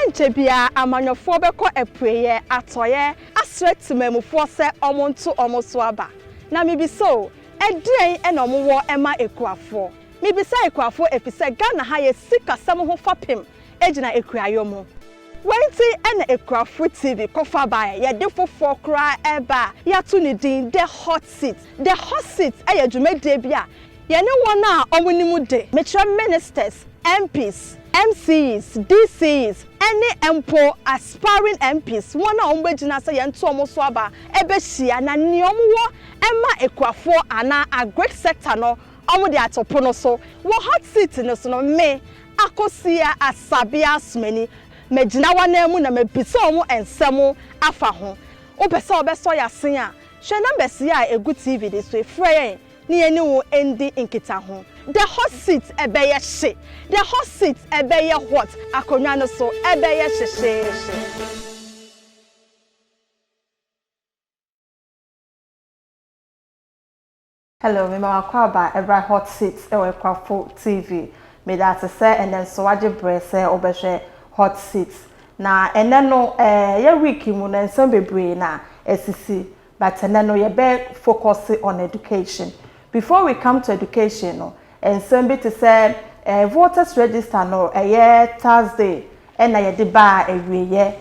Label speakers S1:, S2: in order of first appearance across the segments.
S1: Enchebia amanyofo beko epueye atoye asret memufo se omonto omoso aba na mibiso edien ena omowo ema Akuafo mibisa Akuafo efise Ghana ha ye sika sam ho fapem ejina ekuayo mu wenti ena Akuafo TV kofa bae ye de fofo kra eba ya to ni din the hot seat eye dwumade bia ye ne wona omonimu de metra ministers MPs MCs DCs any empo aspiring MPs one ombegina say yento omoso aba ebehia na neomwo ema Akuafo ana a great sector no omo de atopo no so wo hot seat no so no me akosia asabia smeni megina wana mu na mebisa omo ensemo afa ho obese obeso yasen a hwe number sia egu TV de so efre ni eni wo endi nkita ho the hot seat ebeye she the hot seat ebeye hot akonwa no so ebeye she Hello, me ma kwaba every hot seat Akuafo TV me that say and then so waje brese obehwe hot seat na ene no ye week mu na nsem bebre na esisi but ene no ye be focus on education. Before we come to education no ensem be to say voters register no Thursday and na ye de ba ewiye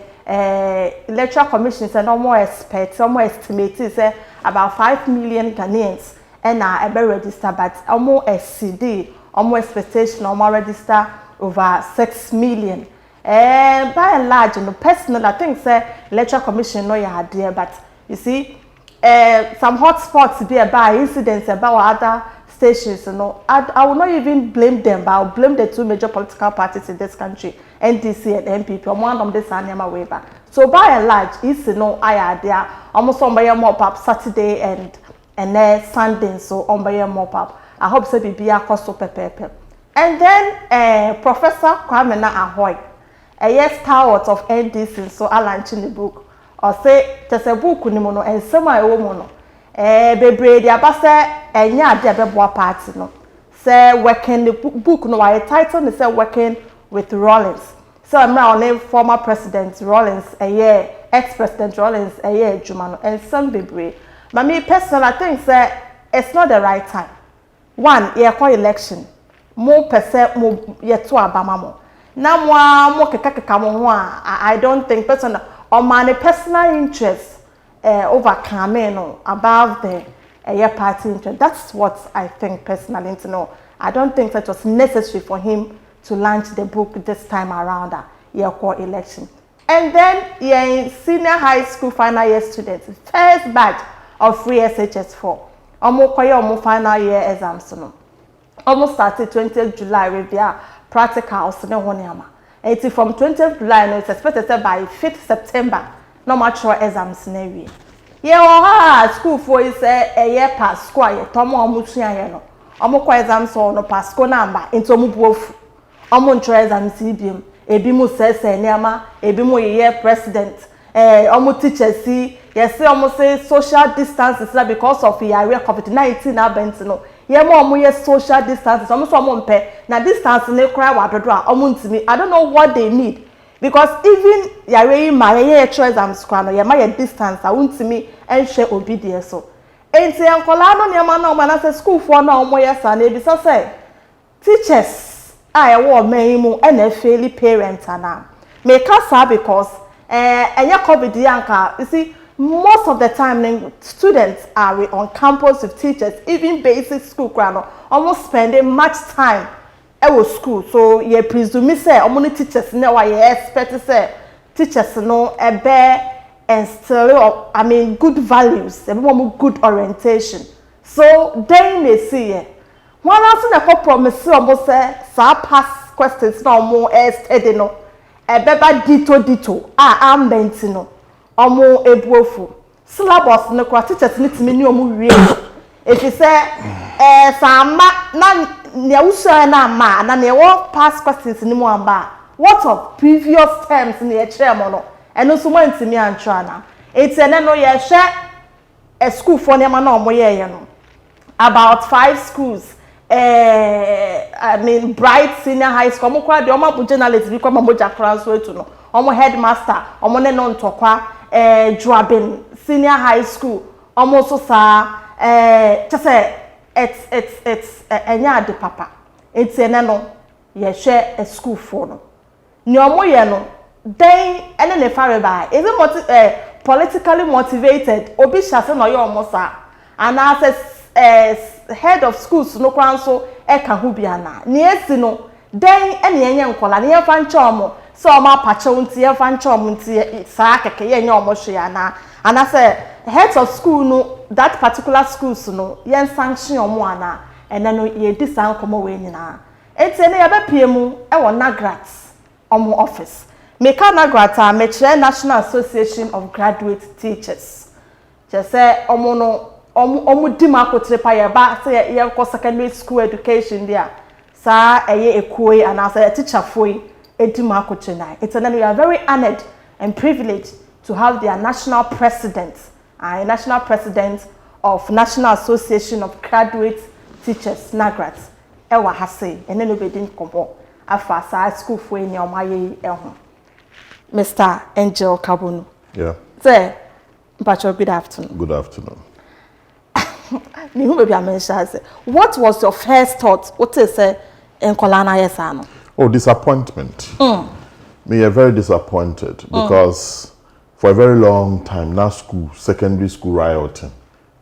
S1: electoral commission say no more expect no more estimate say about 5 million Ghanaians and na ebe register but almost exceed almost expectation almost register over 6 million. By and large, no personal, I think say electoral commission no ya there, but you see, some hot spots be about incidents about other stations. You know, I will not even blame them, but I'll blame the two major political parties in this country, NDC and MPP. One of them is Anyama Weber. So by and large, it's no I there almost on by mop up Saturday and then Sunday, so on by mop up. I hope say be a cost of pepe. And then Professor Kwame Ahoy, a yes stalwart of NDC, so I launch in the book. Or say there's a book unimono and some I womono. Bebre the abase and ya debeboa party no. Say working the book no I title is say working with Rollins. So I'm now name former President Rollins a year, ex-President Rollins a year Jumano and some bebre. But me personally I think say it's not the right time. One, year election. More percent more yet to abamamo. Now more kekakamo I don't think personal or my personal interest overcoming above the year party interest. That's what I think personally to know. I don't think that was necessary for him to launch the book this time around year election. And then yeah, senior high school final year students, first batch of free SHS4. Almost final year exams no. Almost started 20th July with their practicals no honiama. And from 20th July no, it's expected by 5th September no mature exams nevi. Yeah, school for is a year past square tomo omutua no. Omo kwa exams no pass school number into omu bofu. Omo ntra exams ibim. Ebi mu sese niama, ebi mu year president. Omo teachers see yes omo say social distance is because of the area COVID-19 abent no. Yeah, more social distance. Almost one pair. Now distance ne cry wadodra. Omuntimi. I don't know what they need because even yare my choice am squano. Yeah, my distance. I want me and share obedience. So, and say uncle no nyama no man say school for no more yes and ebi say teachers. I want me and fairly parents ana. Make us because enya COVID yanka. You see. Most of the time, students are on campus with teachers, even basic school ground, almost spending much time at school. So you presume say, many teachers know why you expect say teachers know a bear and still, I mean, good values, everyone good orientation. So then they see it. One answer that promise almost say, pass questions no more steady no, a better dito. I'm bentino. Omo ebuofu syllabus no kwa teachers need me omo wie if you say sama na ne uso na ma na ne wo past questions ni mo amba what of previous terms na ye kire mo no eno so mo ntimi antwa na etiene no ye hwe a school for ne ma na omo ye no about 5 schools I mean Bright Senior High School omo kwa de omo abu journalist bi kwa mamoja kra so etu no omo headmaster omo ne no ntokwa Joabin Senior High School omo so sa say it's enya de papa enti ene no ye hwe a school for no ni omo ye no then ene ne fare by even politically motivated obi shase no ye omo sa and as head of schools no kwan so e ka hu bia na ni esi no then ene enye nkola ne ye fa nche omo so omo apache unti ye fa nche omo nti sa keke ye enye omo hwe ya na and as heads of school no that particular schools no yen sanction omo ana ene no ye di san komo we nyina enti ene ye be piemu e wo nagrat omo office me ka nagrat a me kire National Association of Graduate Teachers je say omo no omo di makotre pa ye ba say ye ko secondary school education dia sa eye ekoi and as a teacher foi edi makotre na it's and we are very honored and privileged to have their national president national president of National Association of Graduate Teachers Nagrat ewa hase ene no be din kompo afa sa school foi ni omaye eho Mr. Angel Kabono.
S2: Yeah.
S1: Say Mpacho, good afternoon.
S2: Good afternoon.
S1: What was your first thought? What is in Kolana Yesano?
S2: Oh, disappointment. Me are very disappointed because for a very long time now secondary school rioting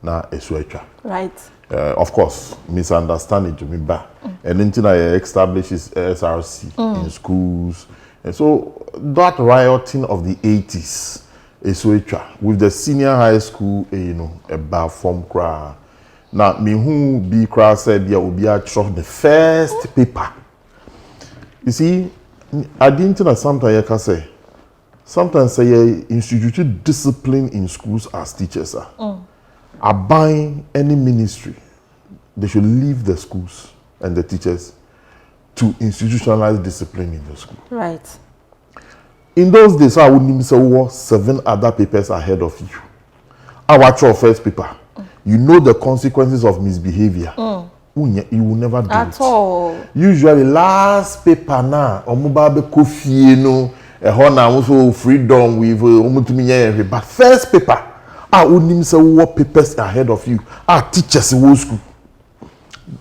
S2: now Eswecha.
S1: Right.
S2: Of course, misunderstanding to me back. And then I establishes SRC in schools. And so that rioting of the 80s Eswecha with the senior high school, a bar form cry. Now, me who be cry said there will be a the first paper. You see, I didn't know sometimes I can say. Sometimes say instituted discipline in schools as teachers are buying any ministry. They should leave the schools and the teachers to institutionalize discipline in the school.
S1: Right.
S2: In those days, I wouldn't say 7 other papers ahead of you. I watch your first paper. You know the consequences of misbehavior. You will never do
S1: at
S2: it.
S1: All.
S2: Usually, last paper now, omubabe kofi no, also freedom with but first paper, I wouldn't say what papers ahead of you. Our teachers in school.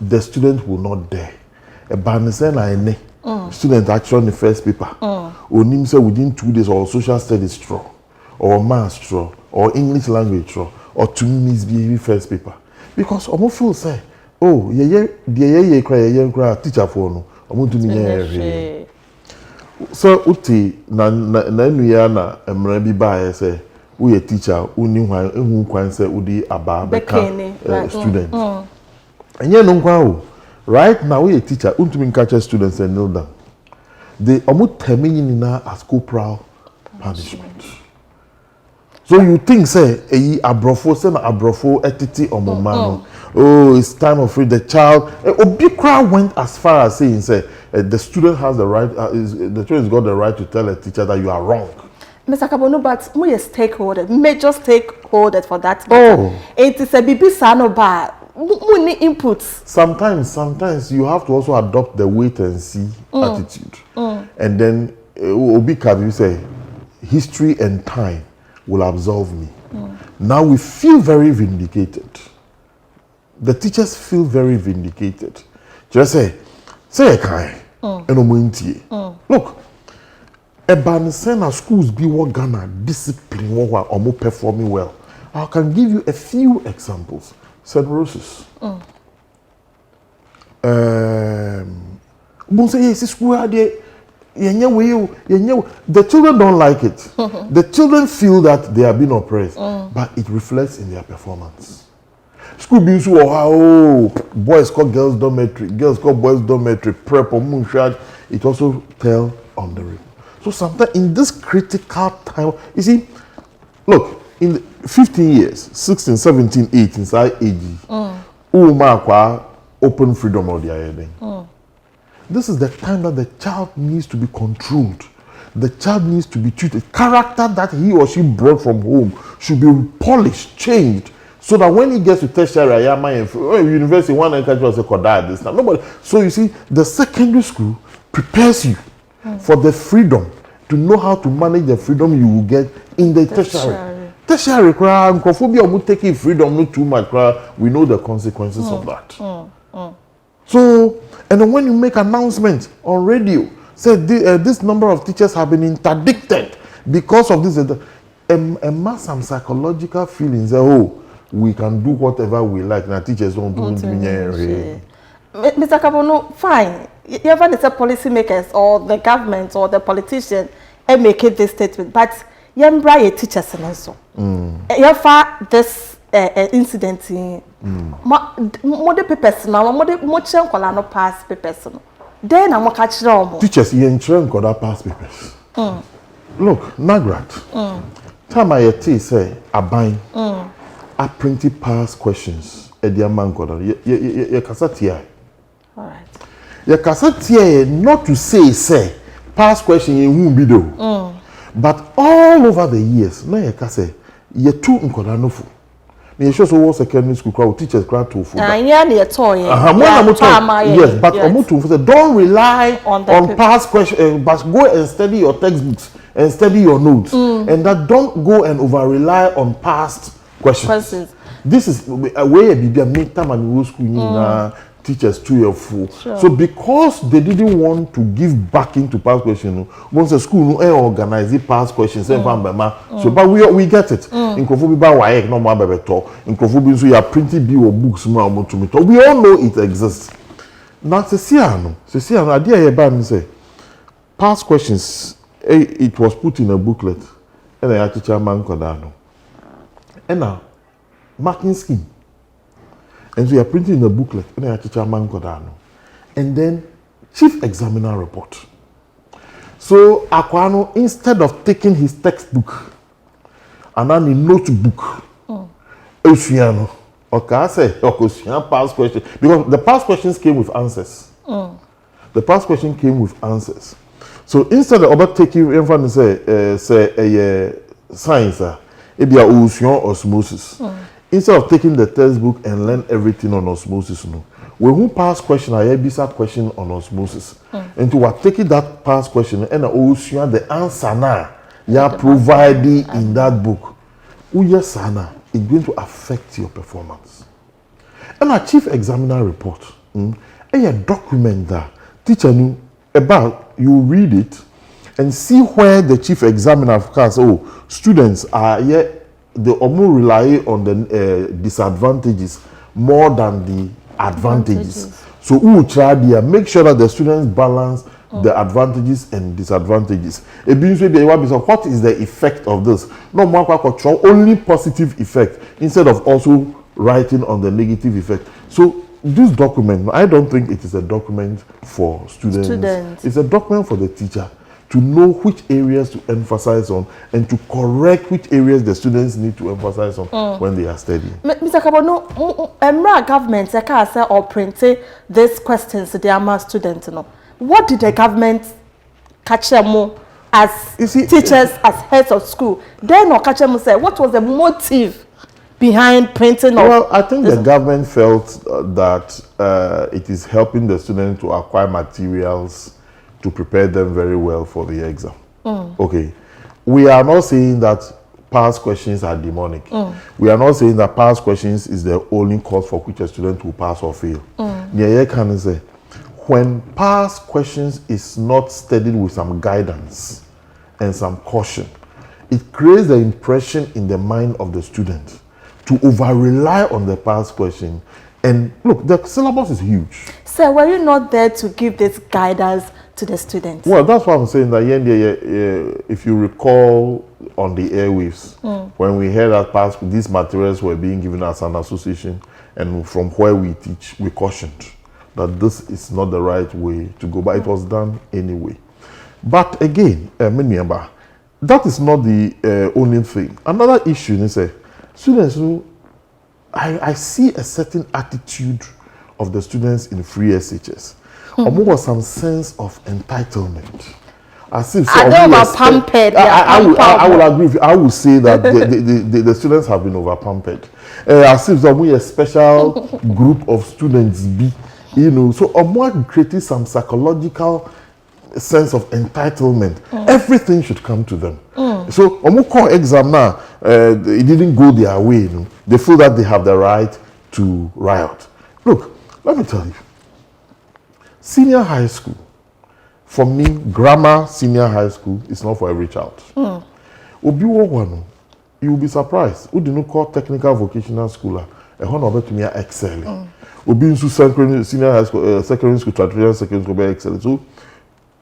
S2: The student will not dare. A banisen I student actually on the first paper. Onim say within 2 days or social studies draw, or maths draw, or English language draw, or to misbehave first paper. Because omo feel say, oh, ye cry teacher for no. Omo to me so uti na nuya na emre bi ba say we a teacher uni hwan ehu kwan say udi aba beka student. And you know right now we a teacher untumi catch students and kneel down. They almost terminating now as corporal punishment. So you think say abrofo say na abrofo etiti omomano. Oh, it's time of free the child. Obikra went as far as saying say the student has the right the student's got the right to tell a teacher that you are wrong.
S1: Mr. Kabono, but we are stakeholder, major stakeholder for that matter.
S2: Oh.
S1: It is a BB Sano bar. Many inputs.
S2: Sometimes you have to also adopt the wait and see attitude. And then Obika, you say, history and time will absolve me. Now we feel very vindicated. The teachers feel very vindicated. Just say a kind. Look, Ebansen schools be what Ghana discipline what or more performing well. I can give you a few examples. St. Rose's. The children don't like it. The children feel that they are being oppressed, but it reflects in their performance. School being so boys call girls dormitory, girls call boys dormitory, prep or moonshot. It also tells on the rip. So sometimes in this critical time, you see, look, in the 15 years, 16, 17, 18, inside AG, open freedom of their heading. This is the time that the child needs to be controlled. The child needs to be treated. Character that he or she brought from home should be polished, changed, So that when he gets to tertiary, university, one encourage was a Koda this now. Nobody. So you see, the secondary school prepares you for the freedom to know how to manage the freedom you will get in the tertiary. Tertiary, taking freedom not too much. We know the consequences of that. So, and then when you make announcements on radio, say this number of teachers have been interdicted because of this, and mass some psychological feelings. Oh, we can do whatever we like. Now teachers don't do
S1: Mr. Kabono, fine. You ever the policymakers or the government or the politician and make it this statement, but you embrace teachers and so. You have this incident in more papers now, more chunk no pass papers. Then I'm catch them.
S2: Teachers, you entrance got that pass papers. Look, Nagrat. Time I say a bind. A printed past questions. Edia man got your cassette here.
S1: All right.
S2: Your cassette here, not to say past question you won't be do. But all over the years, na your cassette, you two unkodanofu. Me show so secondary school crowd teachers crowd to food.
S1: Yes,
S2: but don't rely on past questions, but go and study your textbooks and study your notes, and that don't go and over rely on past questions. This is a way of make time and school teachers to your full. So because they didn't want to give back into past questions, once the school organize past questions, so but we get it. In Kofobi ba waye no more bebe talk. In Kofobi so you are printing bill or books more to me. We all know it exists. Now Ceciano, idea here ban say past questions. It was put in a booklet, and a teacher man kodano. And now marking scheme. And so you are printing the booklet, and I teach a man kodano. And then chief examiner report. So Akuano, instead of taking his textbook and then the notebook, Oceano, okay, I say past question, because the past questions came with answers. The past question came with answers. So instead of about taking in front and say science, it be a osmosis. Instead of taking the textbook and learn everything on osmosis, when we pass question, I have this question on osmosis. And to what taking that past question and also the answer now, you are providing in that book. It's going to affect your performance. And a chief examiner report, a document that teacher knew about, you read it and see where the chief examiner of class, students are yet. They almost rely on the disadvantages more than the advantages. So we will try to make sure that the students balance the advantages and disadvantages. What is the effect of this? No more control, only positive effect instead of also writing on the negative effect. So this document, I don't think it is a document for students. It's a document for the teacher to know which areas to emphasize on and to correct which areas the students need to emphasize on when they are studying.
S1: Mr. Kabono, government say or print these questions to their students. What did the government catch them as teachers, as heads of school? Then or catch them say what was the motive behind printing?
S2: Well, I think the government felt that it is helping the students to acquire materials to prepare them very well for the exam. Okay. We are not saying that past questions are demonic. We are not saying that past questions is the only cause for which a student will pass or fail. The can say when past questions is not studied with some guidance and some caution, it creates the impression in the mind of the student to over-rely on the past question. And look, the syllabus is huge.
S1: So were you not there to give this guidance to the students?
S2: Well, that's what I'm saying. That if you recall on the airwaves, when we heard that these materials were being given as an association, and from where we teach, we cautioned that this is not the right way to go, but it was done anyway. But again, remember, that is not the only thing. Another issue is students who I see a certain attitude of the students in free SHS. Almost some sense of entitlement. as if
S1: I don't over pampered.
S2: I will agree with you. I will say that the students have been over pampered. As if we a special group of students be, you know, so creating some psychological sense of entitlement. Everything should come to them. So call exam now, it didn't go their way, you know. They feel that they have the right to riot. Look, let me tell you, senior high school, for me, grammar senior high school is not for every child. You will be surprised. Who do not call technical vocational school a honor to me excelling. Obi in senior high school, secondary school, traditional secondary school, excellent. So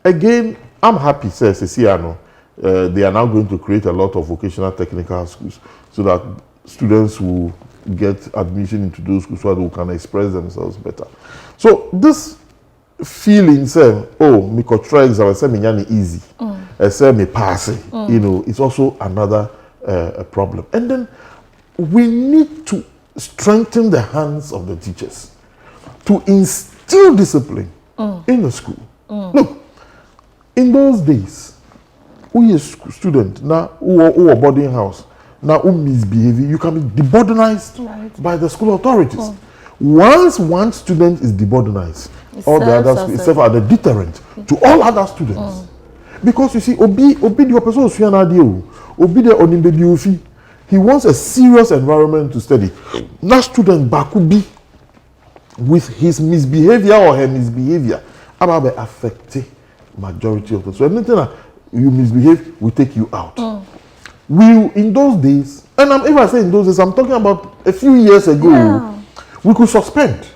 S2: again, I'm happy, says Ciano. They are now going to create a lot of vocational technical schools so that students will get admission into those schools so that they can express themselves better. So this feeling, say, oh, me could try exam, say me yani easy, say me passing, you know, it's also another a problem. And then we need to strengthen the hands of the teachers to instill discipline in the school. Look, in those days, who is student now, who are boarding house now, who misbehaving, you can be deboardinized by the school authorities. Once one student is deboardinized, all the others serve as a deterrent to all other students. Because you see, obi the person obi the onimbebi, he wants a serious environment to study. That student bakubi with his misbehavior or her misbehavior, about the affected majority of the. So anything that you misbehave, we take you out. We in those days, and if I say in those days, I'm talking about a few years ago, we could suspend.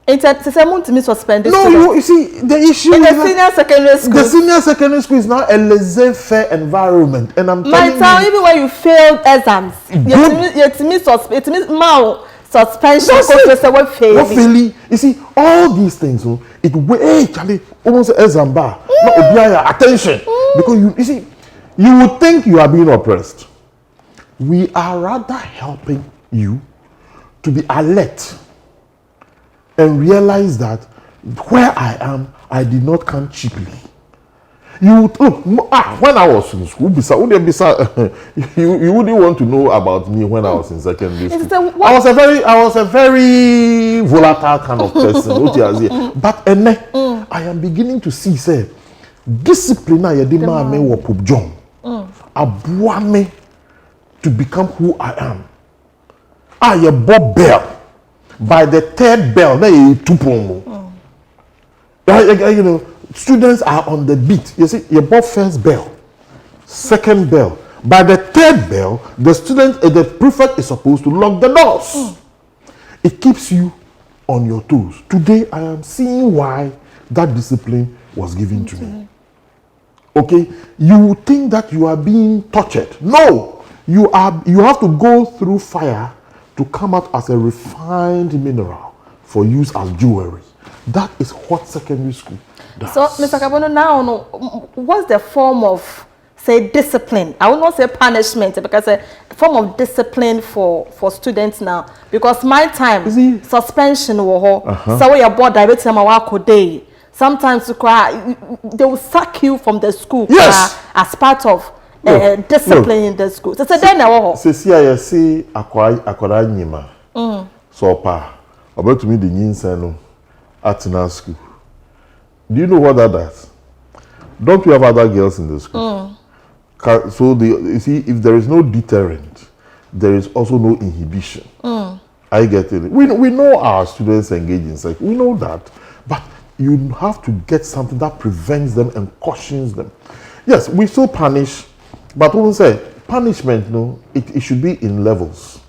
S1: It's a suspended.
S2: No, you see, the issue
S1: in
S2: is
S1: the senior secondary school.
S2: The senior secondary school is now a laissez-faire environment, and I'm telling you.
S1: My time, even when you failed exams, it means mal suspension.
S2: You see, all these things, so it way Charlie almost exam bar. Not attention, because you see, you would think you are being oppressed. We are rather helping you to be alert and realize that where I am, I did not come cheaply. You look, when I was in school, you wouldn't want to know about me when I was in secondary school. I was a very volatile kind of person. But I am beginning to see, say, discipline I demand me or Pope John. Me to become who I am. I am Bob Bell. By the third bell, you know, students are on the beat. You see, you bought first bell, second bell. By the third bell, the prefect is supposed to lock the doors. It keeps you on your toes. Today, I am seeing why that discipline was given to me. Okay, you think that you are being tortured. No, you have to go through fire to come out as a refined mineral for use as jewelry. That is what secondary school does.
S1: So, Mr. Kabono, now, what's the form of, say, discipline? I will not say punishment, because a form of discipline for students now. Because my time, suspension, so we are bored directly day. Sometimes they will sack you from the school as part of discipline in the school. So then
S2: I see Akwara Nyima. So about to me the Nyinsano at school. Do you know what that does? Don't we have other girls in the school? So you see, if there is no deterrent, there is also no inhibition. I get it. We know our students engage in sex. We know that, but you have to get something that prevents them and cautions them. Yes, we still punish. But we will say punishment, no, it should be in levels.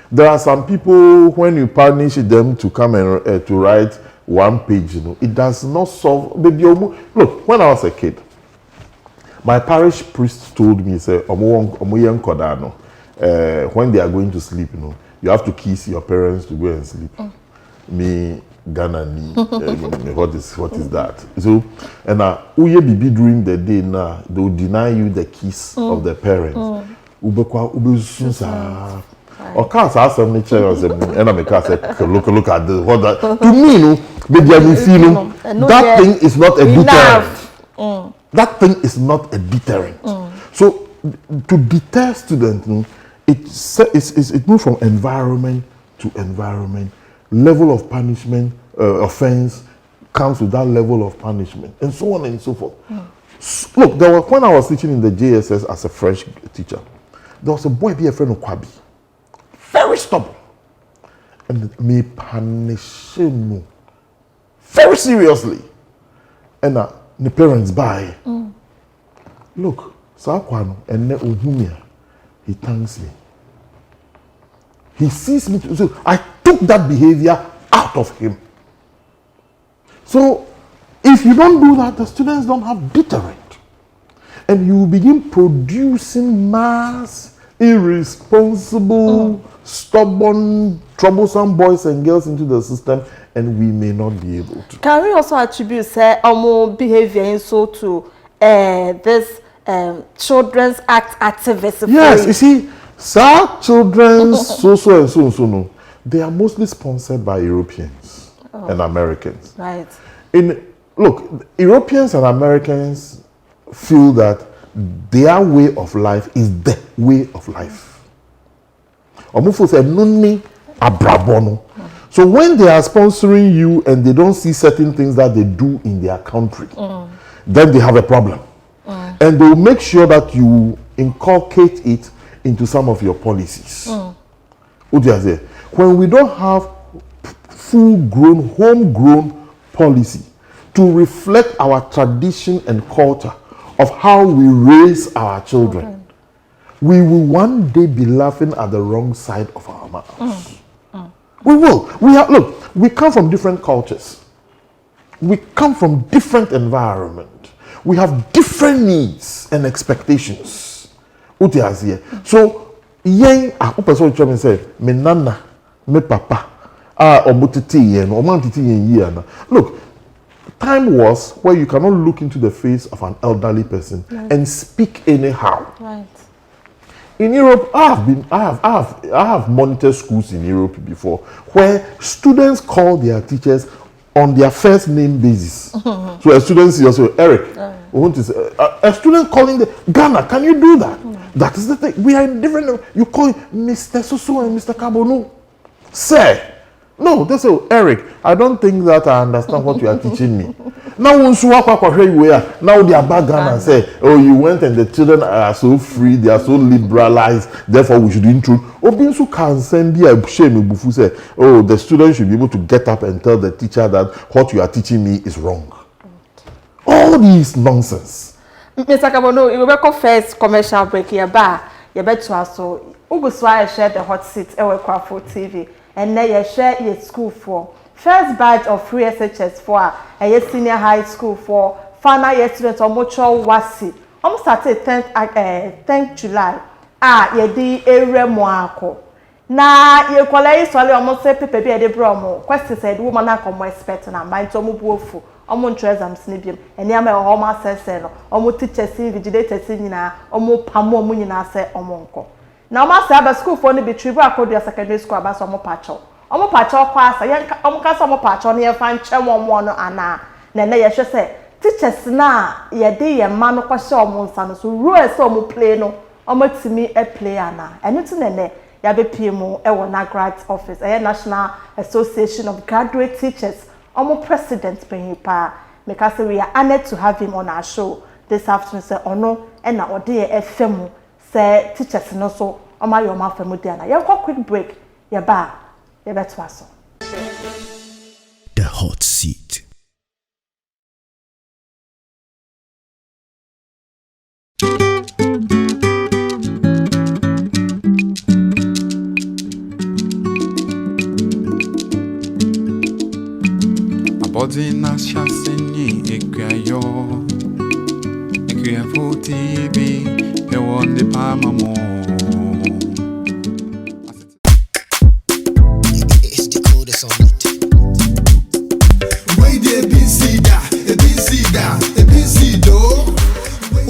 S2: There are some people, when you punish them to come and to write one page, you know, it does not solve. Look, when I was a kid, my parish priest told me, say, when they are going to sleep, you know, you have to kiss your parents to go and sleep. Me, Ghana, what is that? So, and uye bibi during the day now, they will deny you the kiss of the parents. Or can't ask some nature and I make look at this. What that to me, no, that thing is not a deterrent. that thing is not a deterrent. So to deter students, it moves from environment to environment. Level of punishment, offense comes with that level of punishment, and so on and so forth. Look, when I was teaching in the JSS as a French teacher, there was a boy, a friend of Kwabi, very stubborn, and me punish him very seriously. And the parents buy. Look, Sakwano and Uhumia, he thanks me. He sees me. So I took that behavior out of him. So if you don't do that, the students don't have deterrent. And you begin producing mass, irresponsible, stubborn, troublesome boys and girls into the system, and we may not be able to.
S1: Can we also attribute behavior also to this Children's Act activism?
S2: Yes, you see, children's so no. They are mostly sponsored by Europeans and Americans.
S1: Right.
S2: Look, Europeans and Americans feel that their way of life is the way of life. Omufo said, "Nunni abrabono." So when they are sponsoring you and they don't see certain things that they do in their country, then they have a problem. And they will make sure that you inculcate it into some of your policies. What do you say? When we don't have full-grown, homegrown policy to reflect our tradition and culture of how we raise our children, we will one day be laughing at the wrong side of our mouths. We will. Look, we come from different cultures. We come from different environments. We have different needs and expectations. So, yen a person try me say, me nana, me papa, look, time was where you cannot look into the face of an elderly person and speak anyhow.
S1: Right.
S2: In Europe, I have monitored schools in Europe before where students call their teachers on their first name basis. So a student says, also, Eric, a student calling the Ghana, can you do that? That is the thing. We are in different. You call Mr. Soso and Mr. Kabono. Sir. No, they say, Eric, I don't think that I understand what you are teaching me. Now, now they are back Ghana and say, oh, you went and the children are so free, they are so liberalized, therefore we should intrude. Obinsu can send a shame bufu say, oh, the students should be able to get up and tell the teacher that what you are teaching me is wrong. All these nonsense.
S1: Mr. Kabono, you will go first commercial break here, you bet to us so. Ubuswa share the hot seat Akuafo TV. And now you share your school for first batch of free SHS for a senior high school for final year students or mutual wasi. Almost started 10th July. You di area moako. Na you kwala iswale almost say pepe bi e de bromo. Question said woman na come expect na mind to mu buofu. Omo ntwe exams ni biem. Eni ama ho ma sese no. Omo teachers vigilators nyina, omo pamo omo nyina se omo nko. Na ọma sa ba school for ni bi tribu akodia secondary school aba so ọmọ pacho. Ọmọ pacho kwa asa yen ọmọ ka so ọmọ pacho ne fa nche ọmọ no ana. Na na ye hwe se teachers na ye de ye ma no kwahye ọmọ nsa no so rules ọmọ play no ọmọ timi e play ana. Enu ti nene ya be PM e wo na grad office National Association of Graduate Teachers ọmọ president Penhipa. Make us say we are honored to have him on our show this afternoon. Say ono e na ode ye efemu say teachers no so oma yo ma famu dia na ye quick break ye ba ye beto aso.
S3: The hot seat.
S4: Abodi na shasenyi ekwayo Akuafo TV e won the palma mo.
S3: It's the coldest on it.
S5: Wait there, BC da, BC da, BC do.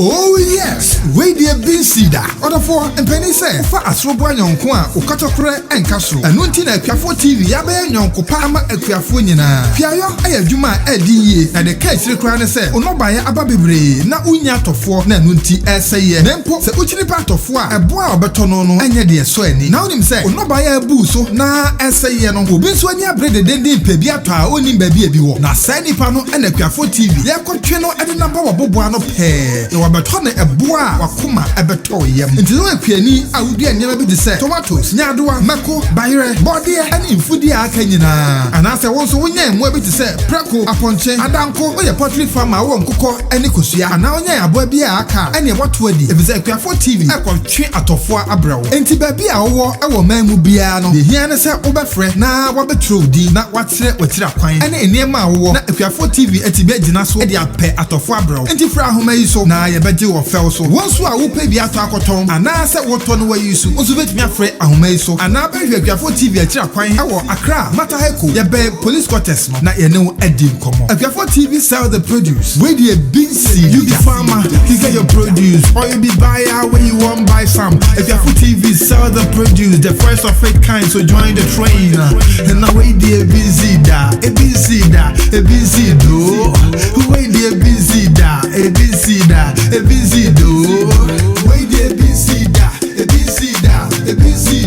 S5: Oh yes, we dear busy da. Other for and penny say for asrobo nyonko a okatokre enkaso. Enu nti na Akuafo TV ya be nyonko pa ama Akuafo nyina. Piayo ayadwuma edi ye na de ka sire kra ne say onoban ya aba bebre na unya atofo na enu nti eseye. Nempo se uchiri pa atofo a ebo a obeto no no anya de so ani. Na onim say onoban ya ebu so na eseye no obi so ani abrede dendin pe bi ato a onim ba bi wo. Na say nipa no na Akuafo TV ya kotwe no ade namba wabobo ano pe. Na wabeto na eboa wakoma ebeto yam. Nti no apiani a wudi anyama bi de say tomatoes nyadoa mako bayre body ani mfudi aka nyina. Anase wonso wonya emu bi te say preko aponche adanko oye poultry farmer wo nkoko ani kosua ana onya abo bi aka ani eboto adi ebise Akuafo TV akotwe atofo abrawo. Enti ba bi a wo ewo mamu bia no de hia ne say obefre na wabetro di na watire kwan ani eniema wo na Akuafo TV etibe gina so e apɛ atofo abrawo. Enti fra ahoma yi so na ye beje wo fel so wonso a wo pɛ bi ato akoton ana se woto no wayi so onso betumi afre ahoma yi so ana ba hwe Akuafo TV akira kwan ewo Accra Mataheko ye be police quarters no na ye ne wo adi nkomo. Akuafo TV sell the produce we dey big see you be farmer you get your produce or you be buyer when you want buy some. Akuafo TV sell the produce the first of its kind so join the train and now we dey busy da e busy do we dey busy da e busy do we dey busy da e busy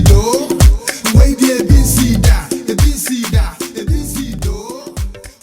S5: do we dey busy da e busy do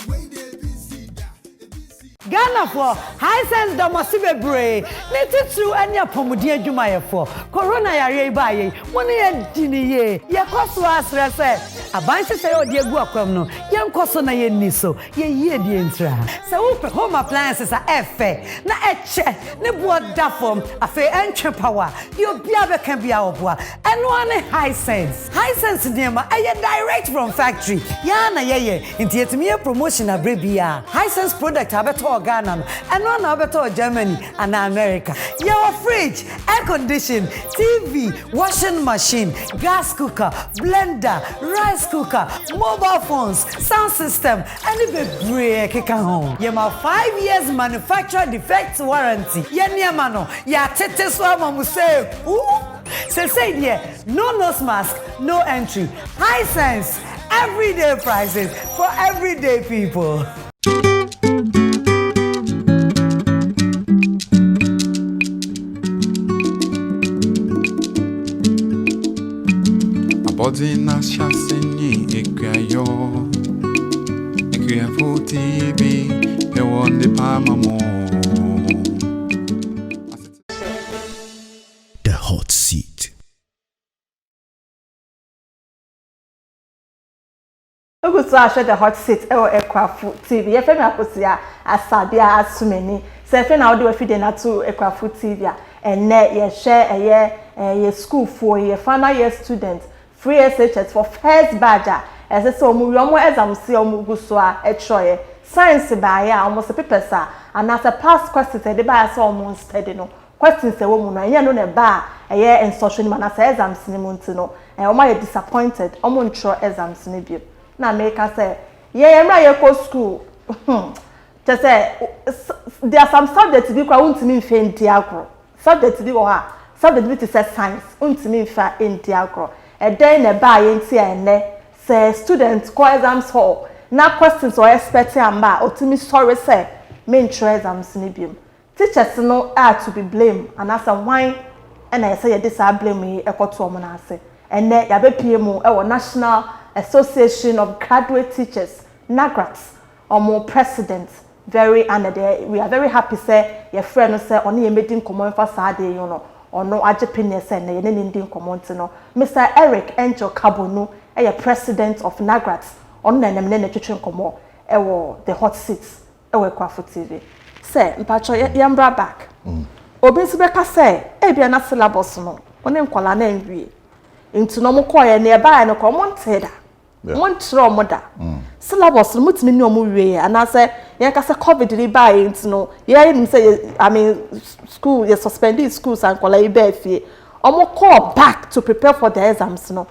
S5: we dey busy da e busy.
S6: Ghana for high sense domosibe bre ne titru anya pomudi adwuma ye for corona yare ba ye woni ye diniye ye koso asre se abanse se odi egu akwam no ye nkoso na ye niso ye yie die ntra se wo home appliances a efe na eche ne bo da form afa entwe power ye obia be kan bia oboa eno ane high sense dem aye direct from factory ya na ye nti yetimi promotion abrebia high sense product abeto Ghana no eno na abeto Germany and America. Your fridge, air condition, TV, washing machine, gas cooker, blender, rice cooker, mobile phones, sound system, and even break home. You have 5 years manufacturer defect warranty. Yeniama no, ya tete so mamu say, say there, no nose mask, no entry. High sense, everyday prices for everyday people.
S4: Body na shasinyi Akuafo TV he won the palma more.
S3: The Hot Seat.
S1: Oguso ahwe the Hot Seat Akuafo TV. Ye femi akosia asabia asumeni. Se fe na odi we fide na to Akuafo TV a enne ye share ye school for ye final year students free SHS for first badge. As I saw omo exam see omo guso a etroye science ba ya almost papers and as a past questions e dey ba so omo study no questions e wo mu no enye no ne ba instruction man as exams ni mu ntino omo ye disappointed omo ntro exams ni bi na make say ye mra ye go school just say there are some subjects bi kwa untimi mfe ndi agro subject bi wo ha subject bi to say science untimi mfa ndi agro then na ba ye nti ene say students go exams hall na questions or expecting amba otimi sorry say main exams ni biom teachers no are to be blamed and as a why and I say this are blame me ekoto omo na ase ene ya be pm e National Association of Graduate Teachers NAGRATS omo president very honored. We are very happy say your friend say oni emedin komo fa saade you know ono agepene say na ye ne ndin komo ntino Mr. Eric Angel Kabonu president of NAGRATS on na nemne twetwe komo ewo the Hot Seat Akuafo TV say mpacho yambra back obi nso beka say bia na syllabus no one nkwala na nwie nti no mo koye na eba ya no ko mo nteda mo ntro mo da syllabus no mutimi ni omo wie ana say yen ka say covid ri ba nti no ye nim say I mean school ye suspended schools and kwala ibe fie omo call back to prepare for the exams no.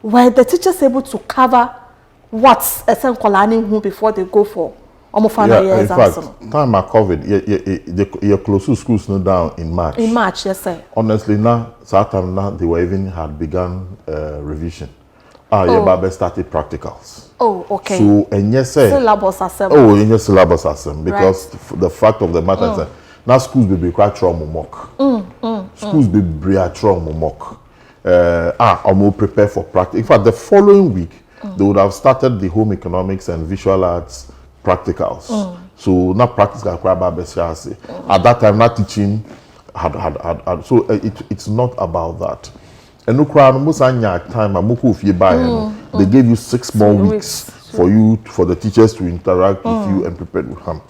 S1: Were the teachers able to cover what's a colani who before they go for
S2: In fact, time of COVID, you close schools no down in March.
S1: In March, yes, sir.
S2: Honestly, now, certain now they were even had begun revision. You started practicals.
S1: Oh, okay.
S2: So, and yes, sir.
S1: Syllabus assembly.
S2: Oh, in your syllabus assembly. Because the fact of the matter is that now schools will be quite trauma mock. Schools will be trauma mock. Are more prepared for practice. In fact, the following week, they would have started the home economics and visual arts practicals. So now practice at that time, not teaching had so it's not about that. And no crowd most time they gave you 6 more weeks for the teachers to interact with you and prepare with them.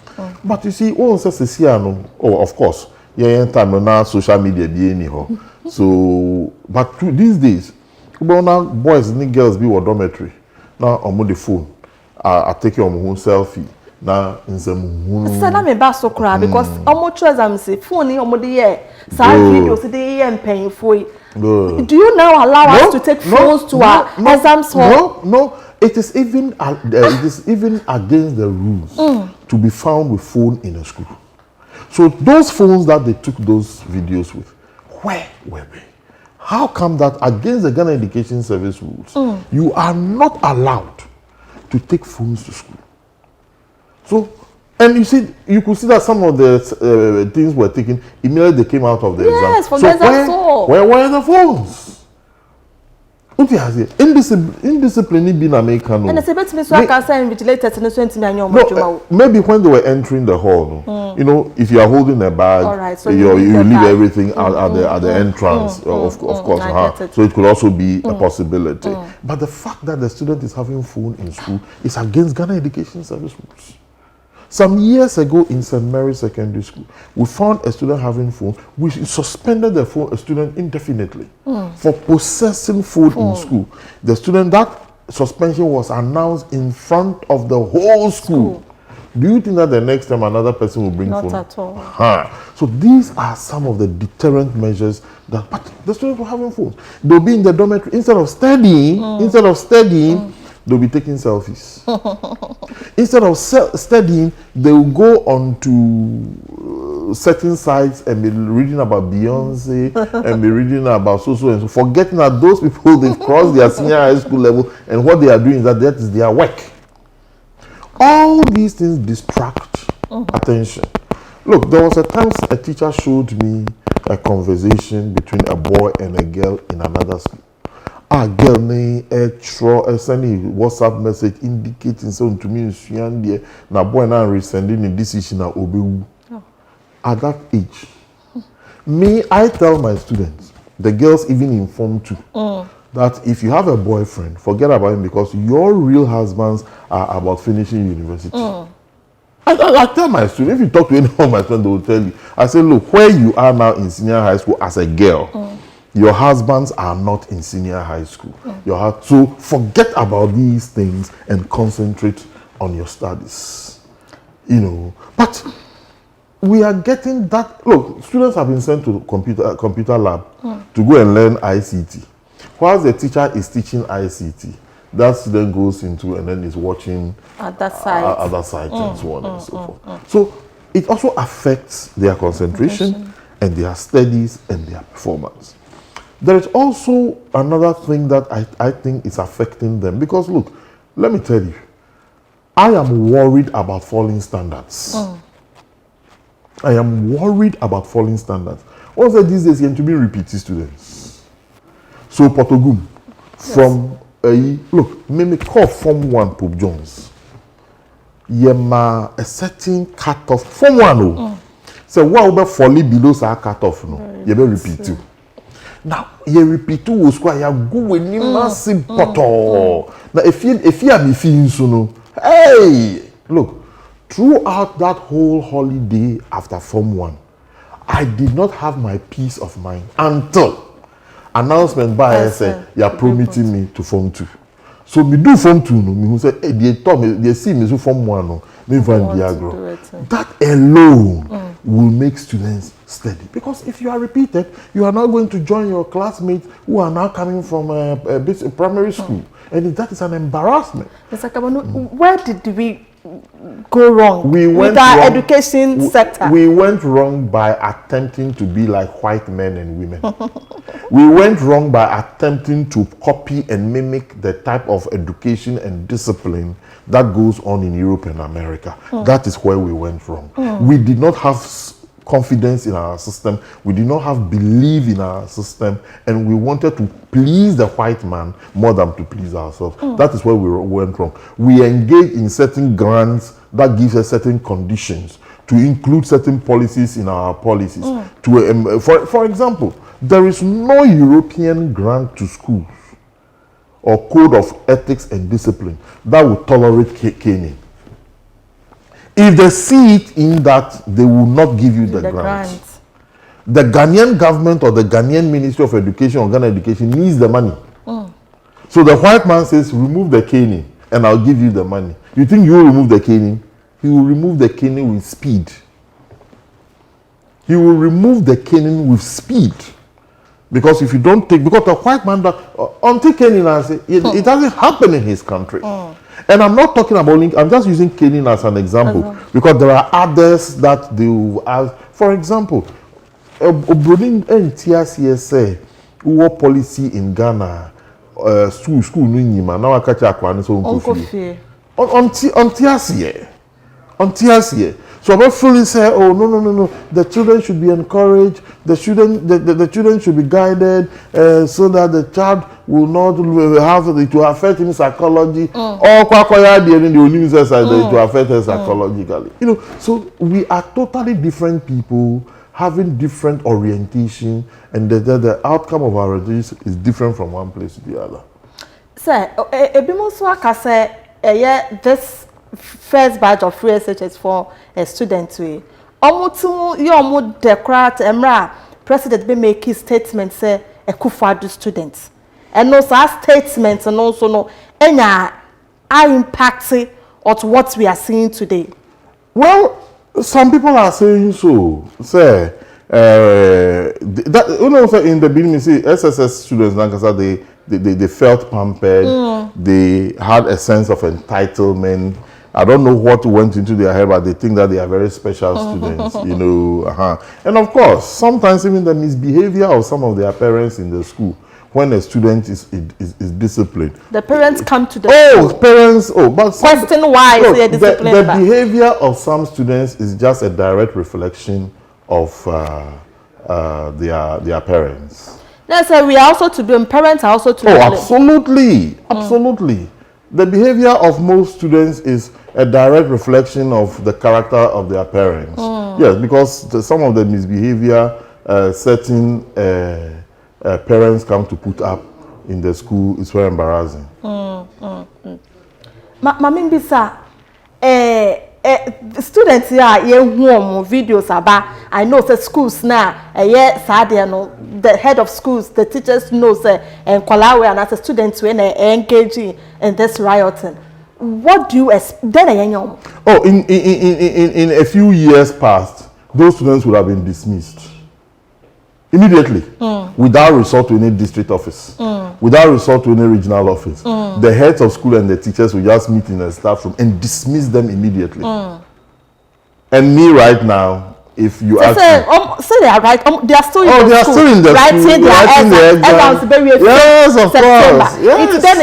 S2: But you see, of course, time now social media be anyhow. So but these days, now boys and girls be dormitory. Now on the phone, I take your own selfie. Now in some
S1: me back so cry because almost as I'm say phone the videos today and paying for it. Do you now allow us to take phones to our exams hall?
S2: No. It is even against the rules to be found with phone in a school. So those phones that they took those videos with, where were they? How come that against the Ghana Education Service rules, you are not allowed to take phones to school? So, and you see, you could see that some of the things were taken immediately they came out of the exam.
S1: Yes, for exam.
S2: Where were the phones? Indiscipline being American.
S1: And it's a bit so I can say invigilators and 29
S2: maybe when they were entering the hall, you know, if you are holding a bag, so you leave everything at the entrance, of course. So it could also be a possibility. But the fact that the student is having phone in school is against Ghana Education Service rules. Some years ago in St. Mary's Secondary School, we found a student having phone. We suspended the phone, a student indefinitely for possessing phone in school. The student, that suspension was announced in front of the whole school. Do you think that the next time another person will bring phone?
S1: Not at all.
S2: So these are some of the deterrent measures that, but the students were having phones. They'll be in the dormitory, instead of studying, they'll be taking selfies. Instead of studying, they will go on to certain sites and be reading about Beyonce and be reading about so and so, forgetting that those people, they've crossed their senior high school level and what they are doing is that is their work. All these things distract attention. Look, there was a time a teacher showed me a conversation between a boy and a girl in another school. A girl sending WhatsApp message indicating something to me na boy now resending a decision na obewu. At that age, I tell my students, the girls even inform too, that if you have a boyfriend, forget about him because your real husbands are about finishing university. I tell my students, if you talk to any of my students, they will tell you. I say, look, where you are now in senior high school as a girl, your husbands are not in senior high school. So forget about these things and concentrate on your studies. You know, but we are getting that. Look, students have been sent to computer lab to go and learn ICT. Whilst the teacher is teaching ICT, that student goes into and then is watching other sites and so on and so forth. So it also affects their concentration and their studies and their performance. There is also another thing that I think is affecting them because look, let me tell you, I am worried about falling standards. I am worried about falling standards. Also these days you to be repeating students. So Portogum from look, me call Form 1 Pope Jones. Yema a certain cut-off Form 1. So what about falling below sa cut-off no? You be repeat you. Now you repeat you square you go when you massive poto. Now if you are me feeling so no, hey, look, throughout that whole holiday after Form 1, I did not have my peace of mind until announcement by say you are promoting me to Form 2. So me do Form 2 no, me say hey, they see me so Form 1 no, me find Diagro. That alone will make students steady because if you are repeated, you are now going to join your classmates who are now coming from a primary school, and that is an embarrassment.
S1: Mr. Kabano, where did we go wrong with our education sector?
S2: We went wrong by attempting to be like white men and women. We went wrong by attempting to copy and mimic the type of education and discipline that goes on in Europe and America. That is where we went wrong. We did not have confidence in our system. We did not have belief in our system, and we wanted to please the white man more than to please ourselves. That is where we went wrong. We engaged in certain grants that gives us certain conditions to include certain policies in our policies. For example, there is no European grant to schools or code of ethics and discipline that would tolerate caning. If they see it in that, they will not give you the grant. The Ghanaian government or the Ghanaian Ministry of Education or Ghana Education needs the money. So the white man says, remove the caning and I'll give you the money. You think you will remove the caning? He will remove the caning with speed. He will remove the caning with speed. Because if you don't take, because the white man, until caning, it doesn't happen in his country. And I'm not talking about, I'm just using caning as an example, because there are others that they will ask. For example, Obrodin NTSCSA, who policy in Ghana, school now I catch a on TSCA. So I'm not fully say, oh no, the children should be encouraged, the children should be guided, so that the child will not have it to affect him psychologically. Or to affect him psychologically. You know, so we are totally different people having different orientation, and the outcome of our orientation is different from one place to the other.
S1: Sir, this first batch of free SHS for a student way. Almost declared Emra President be make his statement say Akuafotvgh students. And no such statements and also no any are impacting on what we are seeing today.
S2: Well, some people are saying so. Say that you know, in the beginning, see SSS students like they felt pampered. They had a sense of entitlement. I don't know what went into their head, but they think that they are very special students, you know. And of course, sometimes even the misbehavior of some of their parents in the school, when a student is disciplined.
S1: The parents come to the
S2: parents, but
S1: question why they are disciplined.
S2: The behavior of some students is just a direct reflection of their parents.
S1: That's why we are also to blame. Parents are also to blame.
S2: Absolutely. The behavior of most students is a direct reflection of the character of their parents. Yes, because some of the misbehavior certain parents come to put up in the school is very embarrassing.
S1: Mami Bisa, students here home videos about. I know the schools now. The head of schools, the teachers knows and Kolawe and as a students when they engaging in this rioting. What do you expect?
S2: Oh, in a few years past, those students would have been dismissed immediately, without resort to any district office, without resort to any regional office. The heads of school and the teachers will just meet in a staff room and dismiss them immediately. And me right now, if you ask me,
S1: so they are right. They are still in the
S2: they are
S1: school.
S2: still in the
S1: writing
S2: school,
S1: their exams.
S2: Yes, of course. Yes.
S1: It's then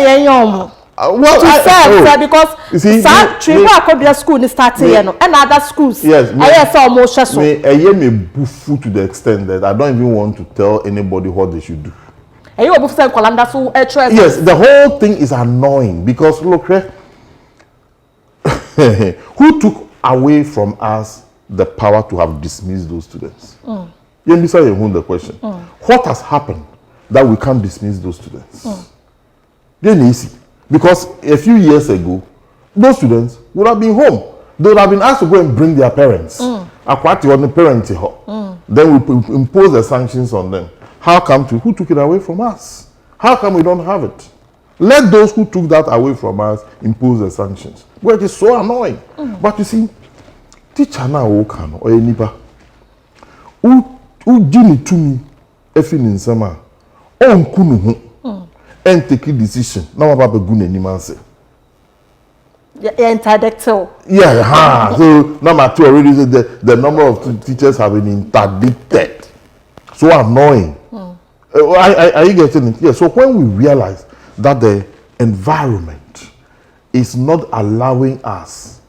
S2: well,
S1: to serve, because
S2: you see,
S1: some school is starting and other schools.
S2: Yes,
S1: me
S2: bufu to the extent that I don't even want to tell anybody what they should do.
S1: Yes,
S2: the whole thing is annoying because look, who took away from us the power to have dismissed those students? You understand the question? What has happened that we can't dismiss those students? Then easy. Because a few years ago, those students would have been home. They would have been asked to go and bring their parents. Then we impose the sanctions on them. How come who took it away from us? How come we don't have it? Let those who took that away from us impose the sanctions. Well, it is so annoying. But you see, teacher now or anybody who Jimmy to me, if in summer, and take a decision. Now about a good animal say.
S1: Interdicted.
S2: Yeah, so number 2 already said the number of teachers have been interdicted. So annoying. Are you getting it? Yeah. So when we realize that the environment is not allowing us,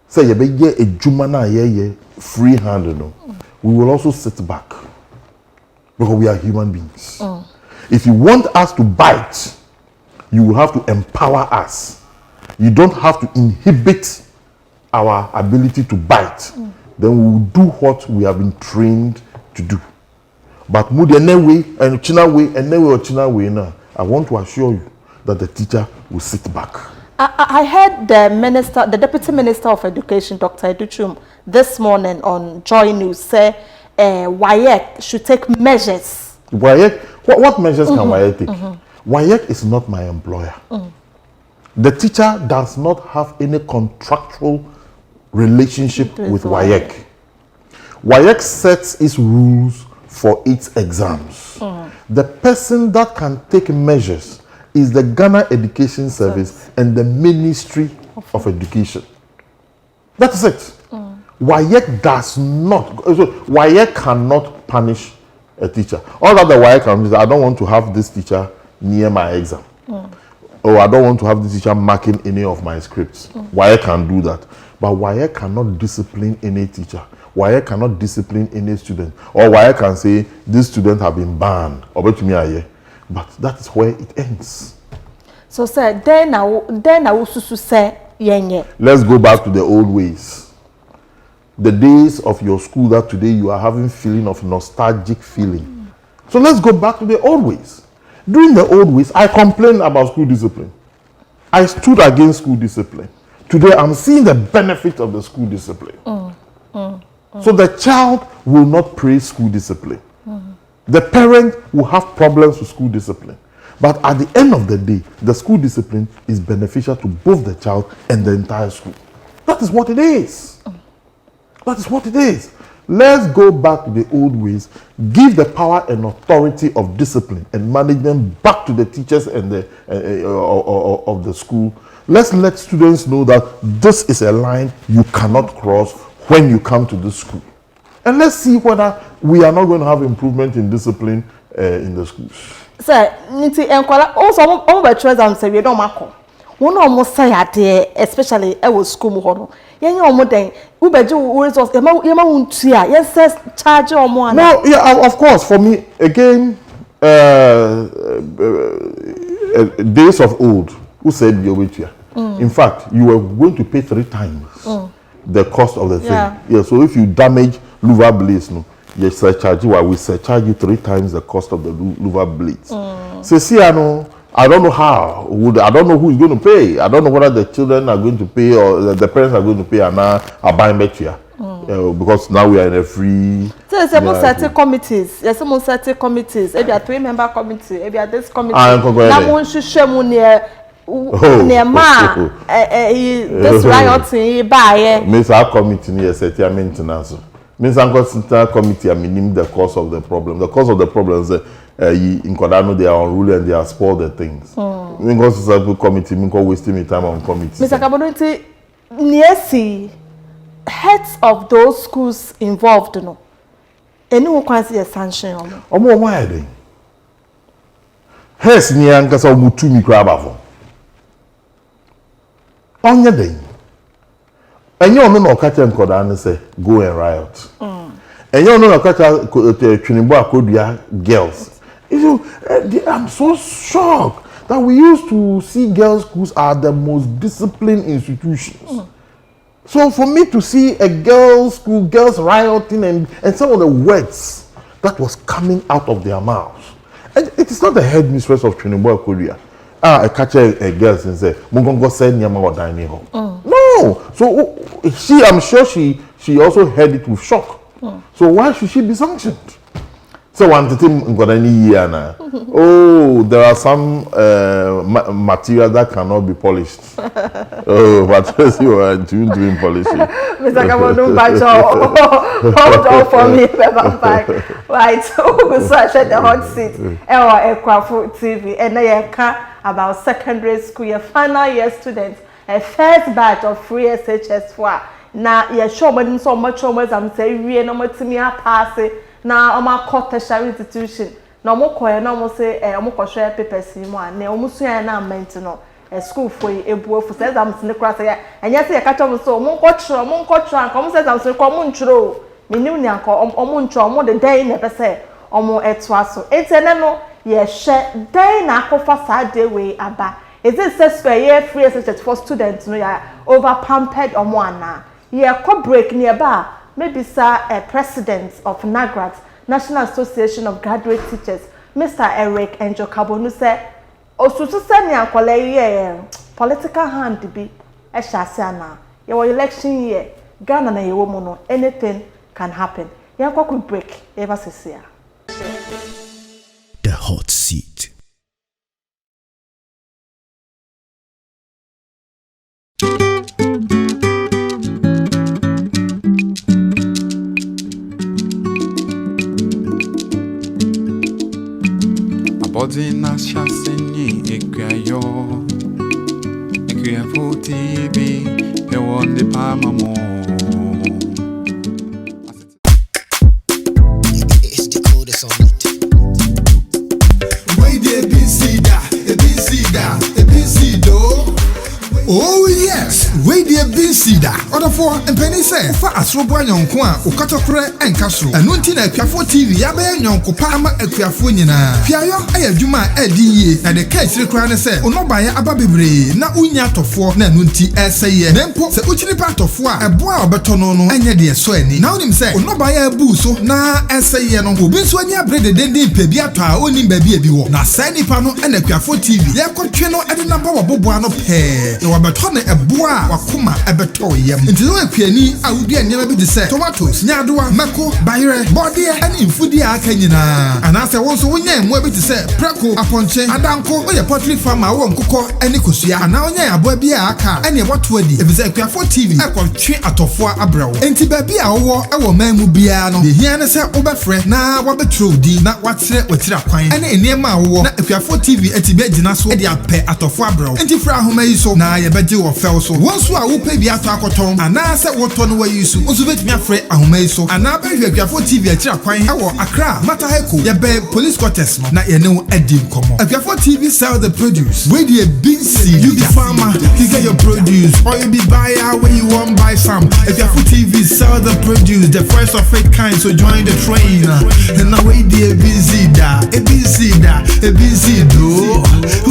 S2: say a jumana free hand, we will also sit back because we are human beings. If you want us to bite, you will have to empower us. You don't have to inhibit our ability to bite. Then we will do what we have been trained to do. But mood anyway and China way or China way now, I want to assure you that the teacher will sit back.
S1: I heard the Deputy Minister of Education, Dr. Educhum, this morning on Joy News say WAEC should take measures.
S2: WAEC, what measures can WAEC take? WAEC is not my employer. The teacher does not have any contractual relationship with WAEC. WAEC sets its rules for its exams. The person that can take measures is the Ghana Education Service and the Ministry of Education. That is it. WAEC does not, so WAEC cannot punish a teacher. All that the WAEC can do is, I don't want to have this teacher near my exam. Or I don't want to have this teacher marking any of my scripts. WAEC can do that. But WAEC cannot discipline any teacher. WAEC cannot discipline any student. Or WAEC can say, this student have been banned. But that is where it ends.
S1: So, sir, then I will say,
S2: let's go back to the old ways. The days of your school that today you are having feeling of nostalgic feeling. So let's go back to the old ways. During the old ways, I complained about school discipline. I stood against school discipline. Today, I'm seeing the benefit of the school discipline. So the child will not praise school discipline. The parent will have problems with school discipline. But at the end of the day, the school discipline is beneficial to both the child and the entire school. That is what it is. That is what it is. Let's go back to the old ways, give the power and authority of discipline and management back to the teachers and the of the school. Let's let students know that this is a line you cannot cross when you come to this school. And let's see whether we are not going to have improvement in discipline in the schools.
S1: Sir, also we don't mark. One almost say at especially school mohono. Yes, charge or more.
S2: No, yeah, of course. For me, again, days of old, who said in fact, you were going to pay 3 times the cost of the thing. Yeah. So if you damage louver blades, no, you surcharge you. We surcharge you 3 times the cost of the louver blades. So see, I don't know how. I don't know who is going to pay. I don't know whether the children are going to pay or the parents are going to pay and now are buying back here. Because now we are in a free. So there's some
S1: certain committees. There's some certain committees. If you are 3-member committee, if you are this committee, now one should share money near ma. This rioting by.
S2: Means our committee near certain maintenance. Means I'm going committee. I mean the cause of the problem. The cause of the problem is in Kodano they are unruly and they have spoiled the things. Because it's a committee, me wasting my time on committee.
S1: Mr. Kabonoti, near heads of those schools involved, no. Any who can see a sanction.
S2: Omo why are they? Heads near Ankasa Mutu Mikrabavo. On your day. And you know catch and Kodano say go and riot. And you know catch Trinidad Kodia girls. I'm so shocked that we used to see girls' schools are the most disciplined institutions. So for me to see a girls' school, girls rioting and some of the words that was coming out of their mouths. And it is not the headmistress of Trinidad Korea. I catch a girl and say, Mungongo said Nyama or dining hall. No. So I'm sure she also heard it with shock. So why should she be sanctioned? So one thing got any year now. Oh, there are some material that cannot be polished. Oh, but you are doing polishing.
S1: Mr. Kabonum hold on for me, right? So we search at the hot seat. Akuafo TV, and I about secondary school, your final year students. a first batch of free SHS for na ye show me so much am say wie no matimi pass na oma court tertiary institution na omo koye na omo say omo kohwe papers ni mu a na omo so na amount no school for ebu ofu say am se ne kra say enya say ye ka tom so omo nkotro anka omo say am se ko omo ntro menim ni anka omo ntro omo de den na be say omo eto aso etene no ye hye den na akofa sa de we aba is it say ye free SHS for students no ya over pampered omo ana ye ko break nearby maybe sir a president of NAGRAT National Association of Graduate Teachers Mr. Eric Njokabonu say osusu se ni akwala ye political hand bi e hyase ana ye wo election year Ghana na ye wo mu no anything can happen ye ko break ever sesia
S3: The Hot Seat.
S4: Body na shasini AKUAFO TV they want the palm more.
S3: It's the coldest on it.
S5: Wait there, ABC do. Oh yes, wait there, BC da. Order for and penny say for asrobo nyonko a okatokre enkasro. Enu nti na Akuafo TV ya be nyonko pa ama Akuafo nyina. Piayo ayadwuma edi ye. Na de ka sire kra ne say onobaye aba bebre na unya tofo na enu nti eseye. Nempo se uchiri pa tofo a ebo a obeto no no anya de so ani. Na onim say onobaye abu so na eseye no obi so ani abrede dendin pe bi ato a onim ba bi wo. Na sai nipa no na Akuafo TV ya kotwe no ade namba wabobo ano pe. Wabeto na eboa wakoma ebeto yem nti no apiani awudi anyama bi de se tomatoes nyadoa mako bayre body ani infudi aka nyina anase wonso wonya emo bi de se preko aponche adanko oye poultry farmer wo nkokọ ani kosua ana onya aboa bi aka ani eboto adi ebise Akuafo TV ekotwe atofo abrawo nti ba bi a wo ewo mamu bia no de hia ne se obefre na wabetro di na watere watira kwan ani eniema wo na Akuafo TV etibe gina so de apɛ atofo abrawo nti fra ahoma yi so na ye beje wo fel so wonso a wo pɛ bi ato akoton ana se woto no wayi so onso betimi afre ahoma yi so ana ba hwe Akuafo TV atira kwan ewo Accra Mataheko ye be police quarters no na ye ne wo adi nkomo Akuafo TV sell the produce we dey big see you the farmer you get your produce or you be buyer when you want buy some Akuafo TV sell the produce the first of its kind so join the train and now we dey busy da ABC do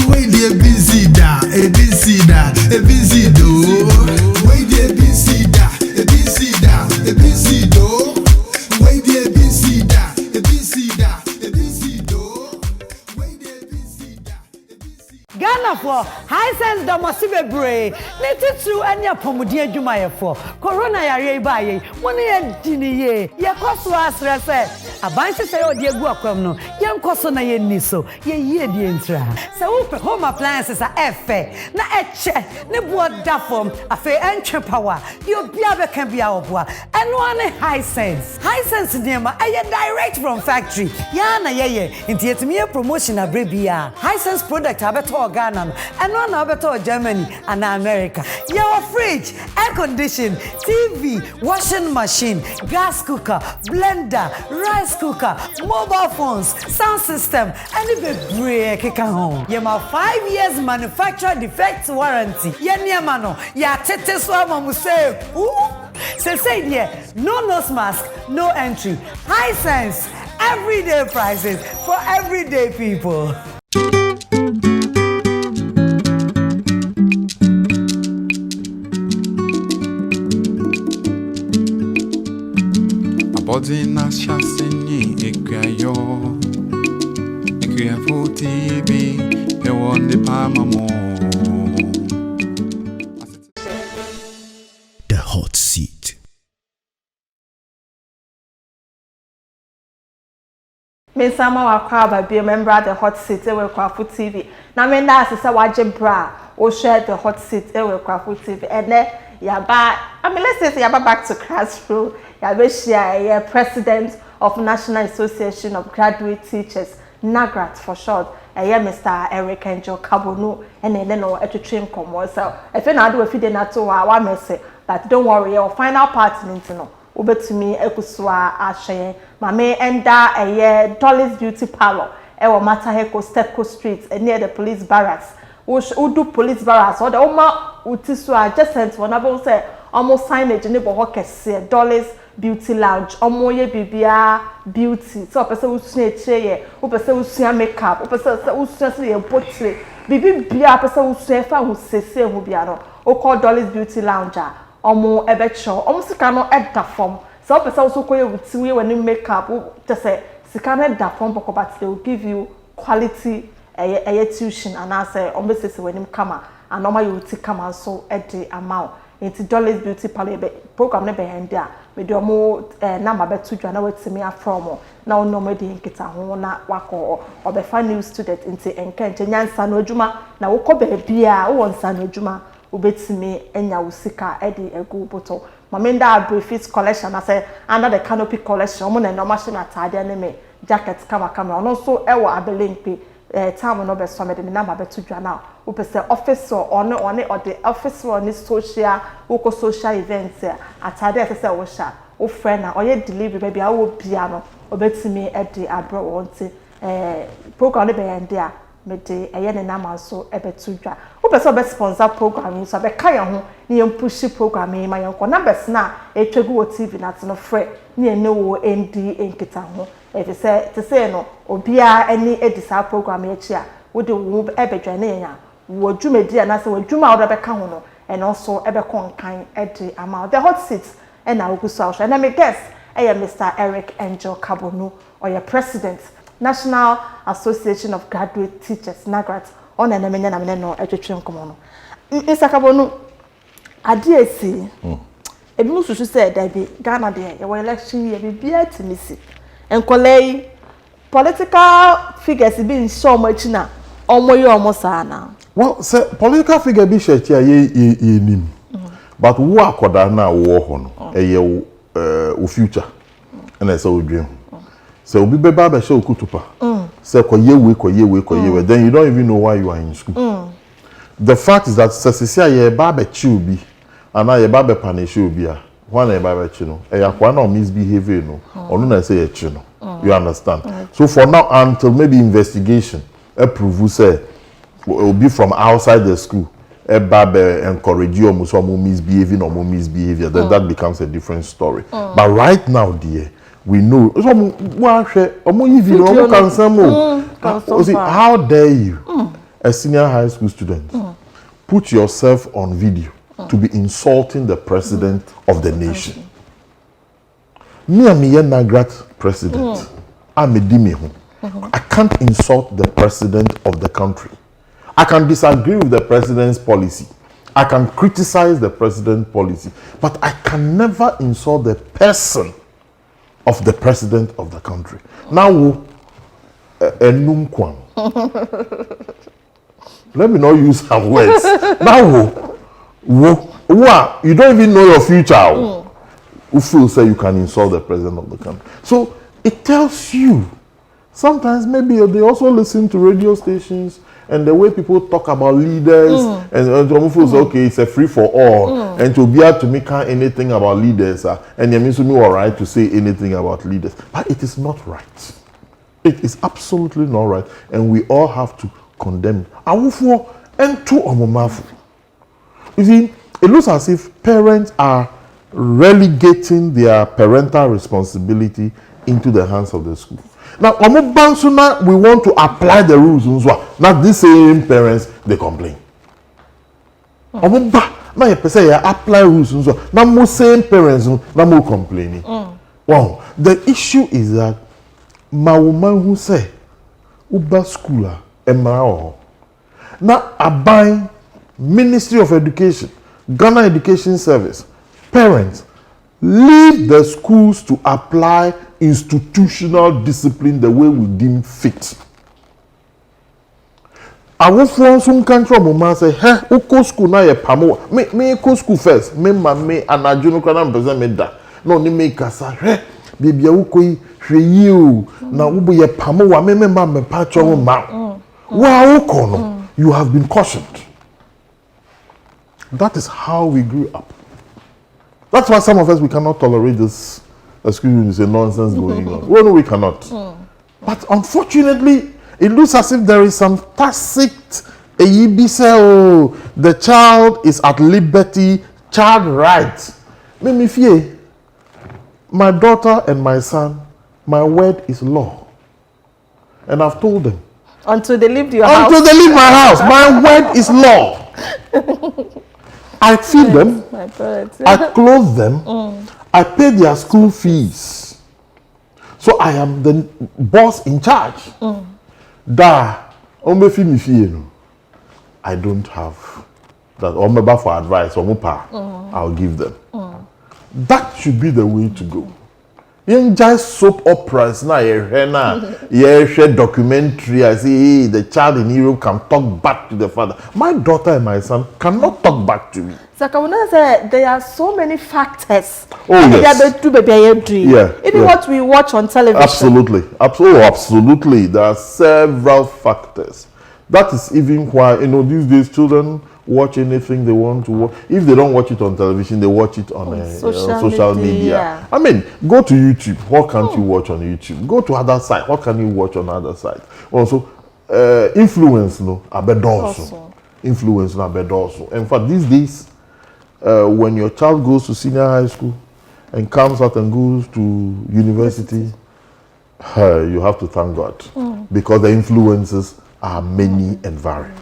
S5: we dey busy da ABC do we dey busy da ABC do we dey busy da ABC do we dey busy da
S6: Ghana for high sense domosibe bray ne titru anya pomudi adwuma ye for corona yare ba ye woni ye diniye ye koso asre se abanse se odi egu akwam no ye nkoso na ye niso ye yie die ntra se wo pe home appliances a efe na eche ne bo da form afa entwe power ye obia be kan bia oboa eno ane high sense niema eye direct from factory ya na ye nti yetimi ye promotion abrebia high sense product abeto Ghana and one abeto Germany and America your fridge air condition TV washing machine gas cooker blender rice cooker mobile phones sound system and be break home you ma 5 years manufacturer defect warranty ye niema no ya tete so amamu say say there no nose mask no entry high sense everyday prices for everyday people.
S4: Body na shasini Akuafo TV they want the palm more.
S3: The Hot Seat.
S1: me sama wakwa ba bi member the Hot Seat we Akuafo TV na me nda asese waje bra o share the Hot Seat we Akuafo TV ene yaba let's say yaba back to classroom yabe share president of National Association of Graduate Teachers NAGRAT for short Mr. Eric Angel Kabonu and then no etwetwe nkomo so efe na ade we fide na to wa messe but don't worry your final part no obetumi ekusoa ahye mame enda Dolly's Beauty Parlor ewo Mataheko Stepco Street near the police barracks udu police barracks or the oma utiso adjacent wonabo say almost signage ne bo kese Dolly's Beauty Lounge omoye bibia beauty so person usua echeye o person usua makeup o person usua se ye portrait bibi bia person usua fa hu sese hu bia no o call Dolly's Beauty Lounge omo ebecho omo sika no edda form so person so koye wuti we when makeup to say sika no edda form boko but they will give you quality tuition and I say omo sese when kama and normal you wuti kama so edde amount into Dolly's Beauty Parlor program ne behind there me do mo number betu dwa na wetimi afrom na ono mo de nkita ho na wako obefa new student into enkenche nyansa no adwuma na wokọ bia wo nsa no adwuma obetimi enya wusika edi egu boto mamenda briefs collection na say under the canopy collection mo na normal shina tade ne me jacket kama ono so ewo abelenpe time no be so me de number betu dwa na upese office or the office or ni social woko social events atade asese wo sha wo friend na oye delivery baby awo bia no obetimi edi abro wonte program ne be ende a me de eye ne na so ebetu dwa upese obe sponsor program so be kan ye ho ni ye push program ma ye ko numbers na etwegu wo TV na tino frɛ ni ene wo ND enkita ho efe se te se no obia ani edisa program ye chi a wo de wo ebedwa ne nya wo dwumedi anase wo dwuma wo beka ho no and also ebe konkan edi ama the hot seat and na oguso and me guess Mr. Eric Angel Kabonu or your president National Association of Graduate Teachers NAGRAT on and menya na me no etwetwe nkomo no Mr. Kabonu ade esi ebi mu susu say da bi Ghana de your election year bi bia timisi enkolei political figures bi nso mo achi na omoye omo sana.
S2: Well, say political figure be share ye nim. But wo akoda na wo ho no eye o future. Na say o dream. So obi be ba be share okutupa. Say koye we then you don't even know why you are in school. The fact is that sesisia ye ba be chi obi ana ye ba be punish obi a when ye ba be chi no e yakwa na misbehave no onu na say ye chi no. You understand? So for now until maybe investigation prove say will be from outside the school encourage you almost misbehaving or more misbehavior, then that becomes a different story. But right now, dear, we know how dare you, a senior high school student, put yourself on video to be insulting the president of the nation. Me and me NAGRAT president, I'm a dimiho. I can't insult the president of the country. I can disagree with the president's policy. I can criticize the president's policy. But I can never insult the person of the president of the country. Now, let me not use some words. Now, you don't even know your future. Who feel say you can insult the president of the country. So it tells you. Sometimes maybe they also listen to radio stations and the way people talk about leaders and feel say, okay, it's a free for all and to be able to make anything about leaders and you mean to me all right to say anything about leaders, but it is not right. It is absolutely not right, and we all have to condemn. Awufo ento omomafu. You see, it looks as if parents are relegating their parental responsibility into the hands of the school. Now, we want to apply the rules. Not these same parents, they complain. Now, you say apply rules. Now, more same parents, now more complaining. Wow. The issue is that my woman who say, Uba schooler, Emma. Now, I buy Ministry of Education, Ghana Education Service, parents, leave the schools to apply institutional discipline the way we deem fit. I will from some country mama say, hey, uko school na ye pamo. Me go school first. Me mame anajuno kana mpeza me da. No ni me kasa. Hey, baby uko yi hwe yi o. Na ubo ye pamo wa me mama me pa cho ma. Well, you have been cautioned. That is how we grew up. That's why some of us, we cannot tolerate this, excuse me, say nonsense going on. Well, no, we cannot. But unfortunately, it looks as if there is some tacit, the child is at liberty, child rights. Make me fear. My daughter and my son, my word is law. And I've told them.
S1: Until they leave your house.
S2: Until they leave my house, my word is law. I feed them, I clothe them, I pay their school fees. So I am the boss in charge. I don't have that. Or maybe for advice, or I'll give them. That should be the way to go. You just soap operas now, you documentary. I say, hey, the child in Europe can talk back to the father. My daughter and my son cannot talk back to me.
S1: Sakawuna said there are so many factors.
S2: Oh, yes.
S1: Even what we watch on television.
S2: Absolutely. Absolutely. There are several factors. That is even why, these days children watch anything they want to watch. If they don't watch it on television, they watch it on social media. I mean, go to YouTube. What can't you watch on YouTube? Go to other sites. What can you watch on other sites? Also, influence, Influence, In fact, these days, when your child goes to senior high school and comes out and goes to university, you have to thank God. Because the influences are many and varied.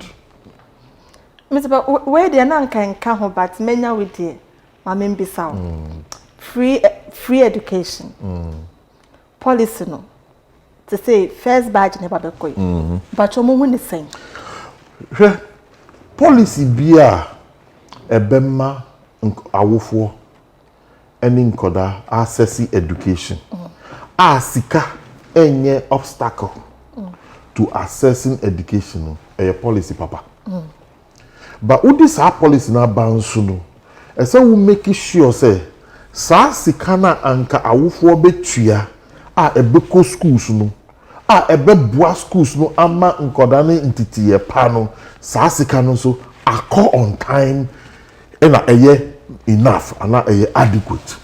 S1: Mr. Where the nan can come but many with the Mamim Bissau. Free education. Policy no. To say first badge never be koi. But your mum is saying.
S2: Policy bia ebema awofo eni nkoda access education. Asika enye obstacle to accessing education a policy papa. But what is our policy na bansu no? Ese we make sure say sa sika na anka awofo betua a ebeko schools no a ebeboa schools no ama nkoda ne ntitiye pa no sa sika no so akọ on time na eye enough and na eye adequate.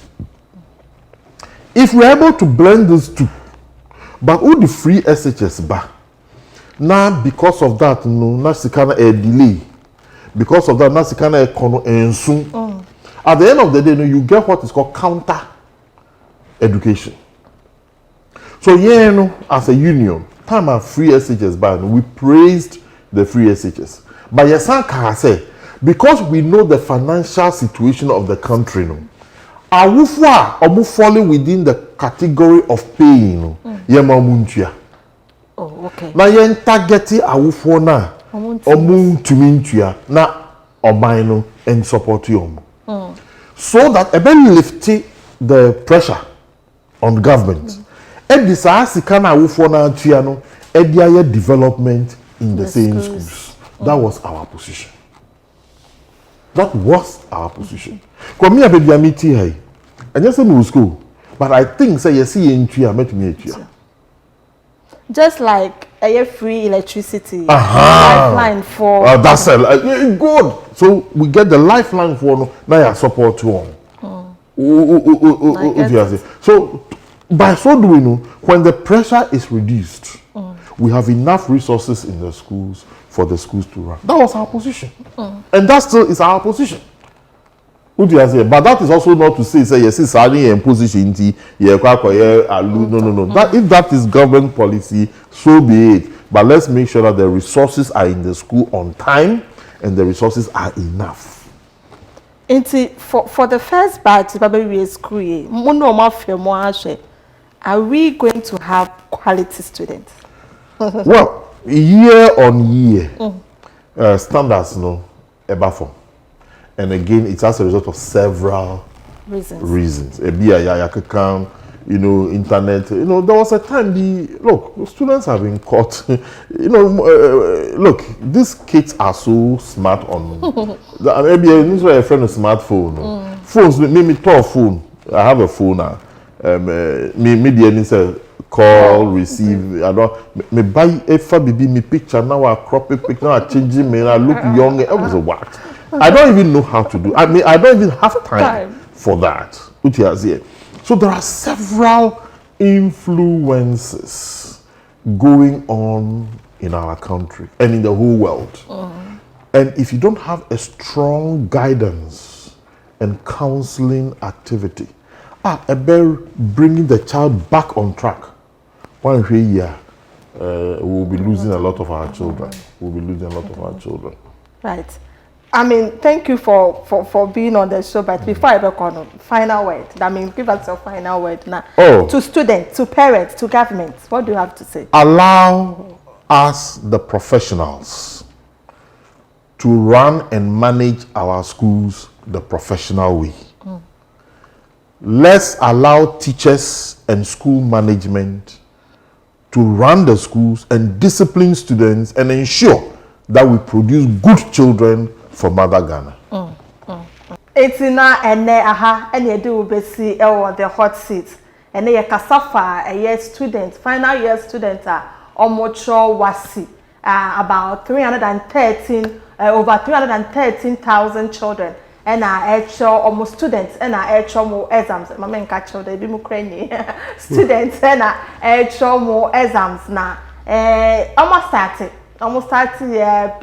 S2: If we are able to blend these two, but who the free SHS ba now because of that no na sika na a delay. Because of that, that's the kind of economy. At the end of the day, you get what is called counter education. So, as a union, time of free SHS ban, we praised the free SHS. But yes, I say, because we know the financial situation of the country, are falling within the category of paying.
S1: Oh, okay.
S2: Now, you're targeting awufo na. Omun tumintua na obaino and support you. So that a ben lift the pressure on government. And this asikana awufo tuano ediaye development in the same schools. That was our position. That was our position. Kwa mi abedi amiti hai. Anya se mu school, but I think say you see in tuya met me tuya.
S1: Just like a free electricity lifeline for
S2: that's good. So we get the lifeline for now support to on. So by so doing, when the pressure is reduced, we have enough resources in the schools for the schools to run. That was our position, and that still is our position. But that is also not to say yes, it's only in position no. That if that is government policy, so be it. But let's make sure that the resources are in the school on time and the resources are enough.
S1: For the first batch, school, are we going to have quality students?
S2: Well, year on year, standards eba. And again, it's as a result of several reasons. Internet. There was a time the students have been caught. Look, these kids are so smart on. Maybe a friend of smartphone. Phones, me tough phone. I have a phone now. Me call, receive. I don't. Me buy if I be me picture now. I crop a picture. Now I changing me. I look young. It was a what? I don't even know how to do. I mean, I don't even have time for that. So there are several influences going on in our country and in the whole world. And if you don't have a strong guidance and counseling activity, about bringing the child back on track, one year we'll be losing a lot of our children.
S1: Right. I mean, thank you for being on the show. But before I go on, final word. I mean, give us your final word now. To students, to parents, to government. What do you have to say?
S2: Allow us, the professionals, to run and manage our schools the professional way. Let's allow teachers and school management to run the schools and discipline students and ensure that we produce good children for Mother Ghana.
S1: It's na ene aha ene do besi the hot seat. Ene ye kasafa a year student, final year student omocho wasi about 313 over 313,000 children and actual almost students and actual more exams. Mama nka children be mu krani students and actual more exams na almost started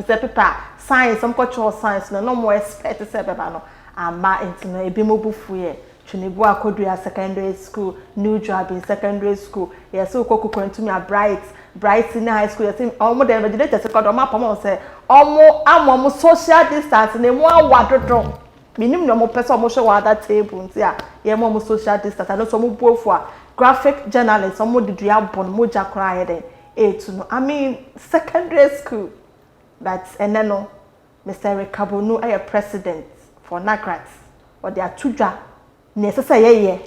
S1: paper science, some cultural science, no more expect to say no. Ama into no ebi mo bufuye. Chunibu akodua secondary school, new job in secondary school. Yes, so koku kwentumi a bright in high school. Yes, almost the vegetator second or map say almost social distance ne mo awadodo. Minim no mo person mo show that table ntia. Ye mo social distance. I know some mo buofo graphic journalists, some mo didua bon mo jakra heden. I mean secondary school. That's Eneno, Mr. Eric Kabonu, a president for NAGRAT, or they are tuja. Necessary,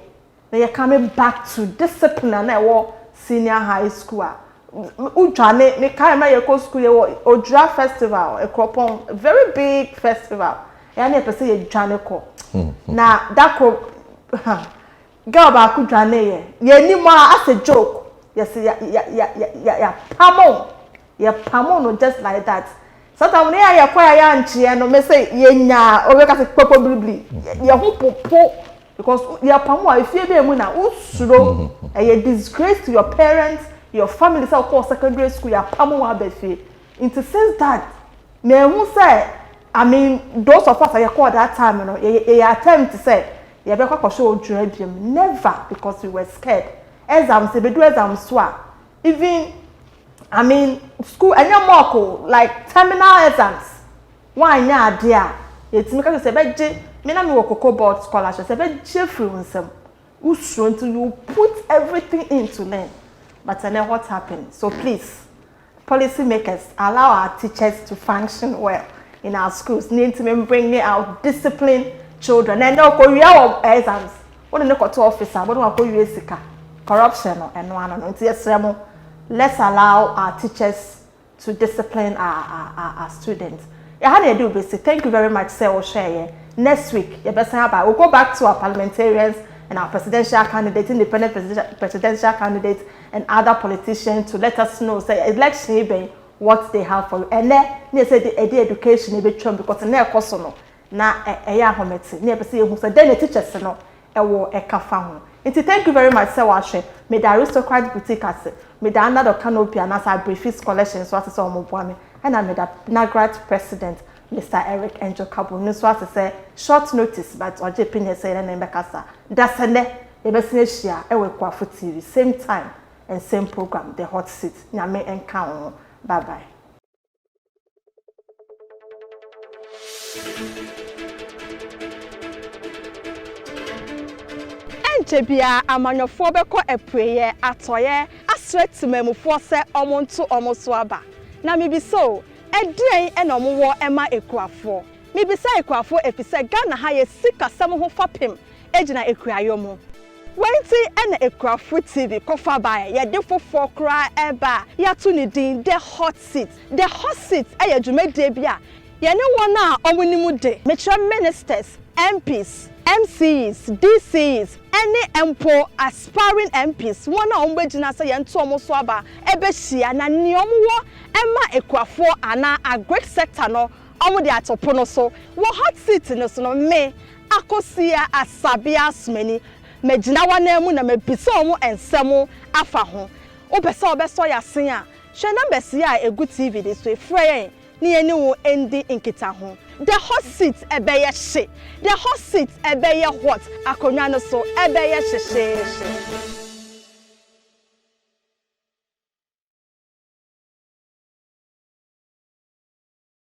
S1: they are coming back to discipline and senior high school. Ujane, me carry my school, Ojra festival, a cropon, very big festival. And I say a janeko. Now that girl back Ujane, ye ni more as a joke. Yes, yeah, pamon, just like that. Sometimes when I acquire yanchi and me say yenya or because probably ya popo because ya pamo if you be na usuro a disgrace to your parents, your family so called secondary school ya pamo wa befi. Into sense that me who say I mean those of us I call that time you know attempt to say ya be kwa show dream never because we were scared. Exams be do exams so even I mean, school and your moko like terminal exams. Why nya dia? It's because say beje me na me wo cocoa board scholarship say beje free unsem. Usro until you put everything in to learn. But then what happened? So please, policy makers, allow our teachers to function well in our schools. Need to bring out disciplined children. And no go exams. What no go to officer, what no go USika. Corruption and one. Let's allow our teachers to discipline our students. Thank you very much, sir. Share next week. We'll go back to our parliamentarians and our presidential candidates, independent presidential candidates, and other politicians to let us know, say, election what they have for you. And then they say the education because in their course na hometi. Never see who said then the teachers no thank you very much, sir. May the aristocrat boutique may the another canopy and as I brief his collection so as I and I made a NAGRAT president, Mr. Eric Angel Kabunu, so as I say short notice, but or JP say and Bekasa. That's a net, a business share, AKUAFO TV, same time and same program, the hot seat. Nyame encounter. Bye bye. Chebia amanyofo beko epueye atoye asretimemufo se omonto omosoaba na mibiso edren enomowo ema Akuafo mibisa Akuafo efise Ghana ha ye sikasam ho fapem ejina ekuayomo wenti ena Akuafo TV kofa bae ye defofo kra eba yato ni din the hot seat eye dwumade bia ye ne wona omonimu de metre ministers MPs, MCs, DCs, any empo aspiring MPs. One na ombejina say yentu omo so aba ebehia na niomwo emma Akuafo ana a great sector no omo de atopo no so. Wo hot seat no so no me akosia asabia asmeni megina wana mu na mebisa omo ensemo afa ho. Opese obeso yasen a hwe number sia egu TV de so efre ni eni wo endi nkita ho. The hot seat ebeye she. The hot seat ebeye hot. Akonwa no so ebeye she.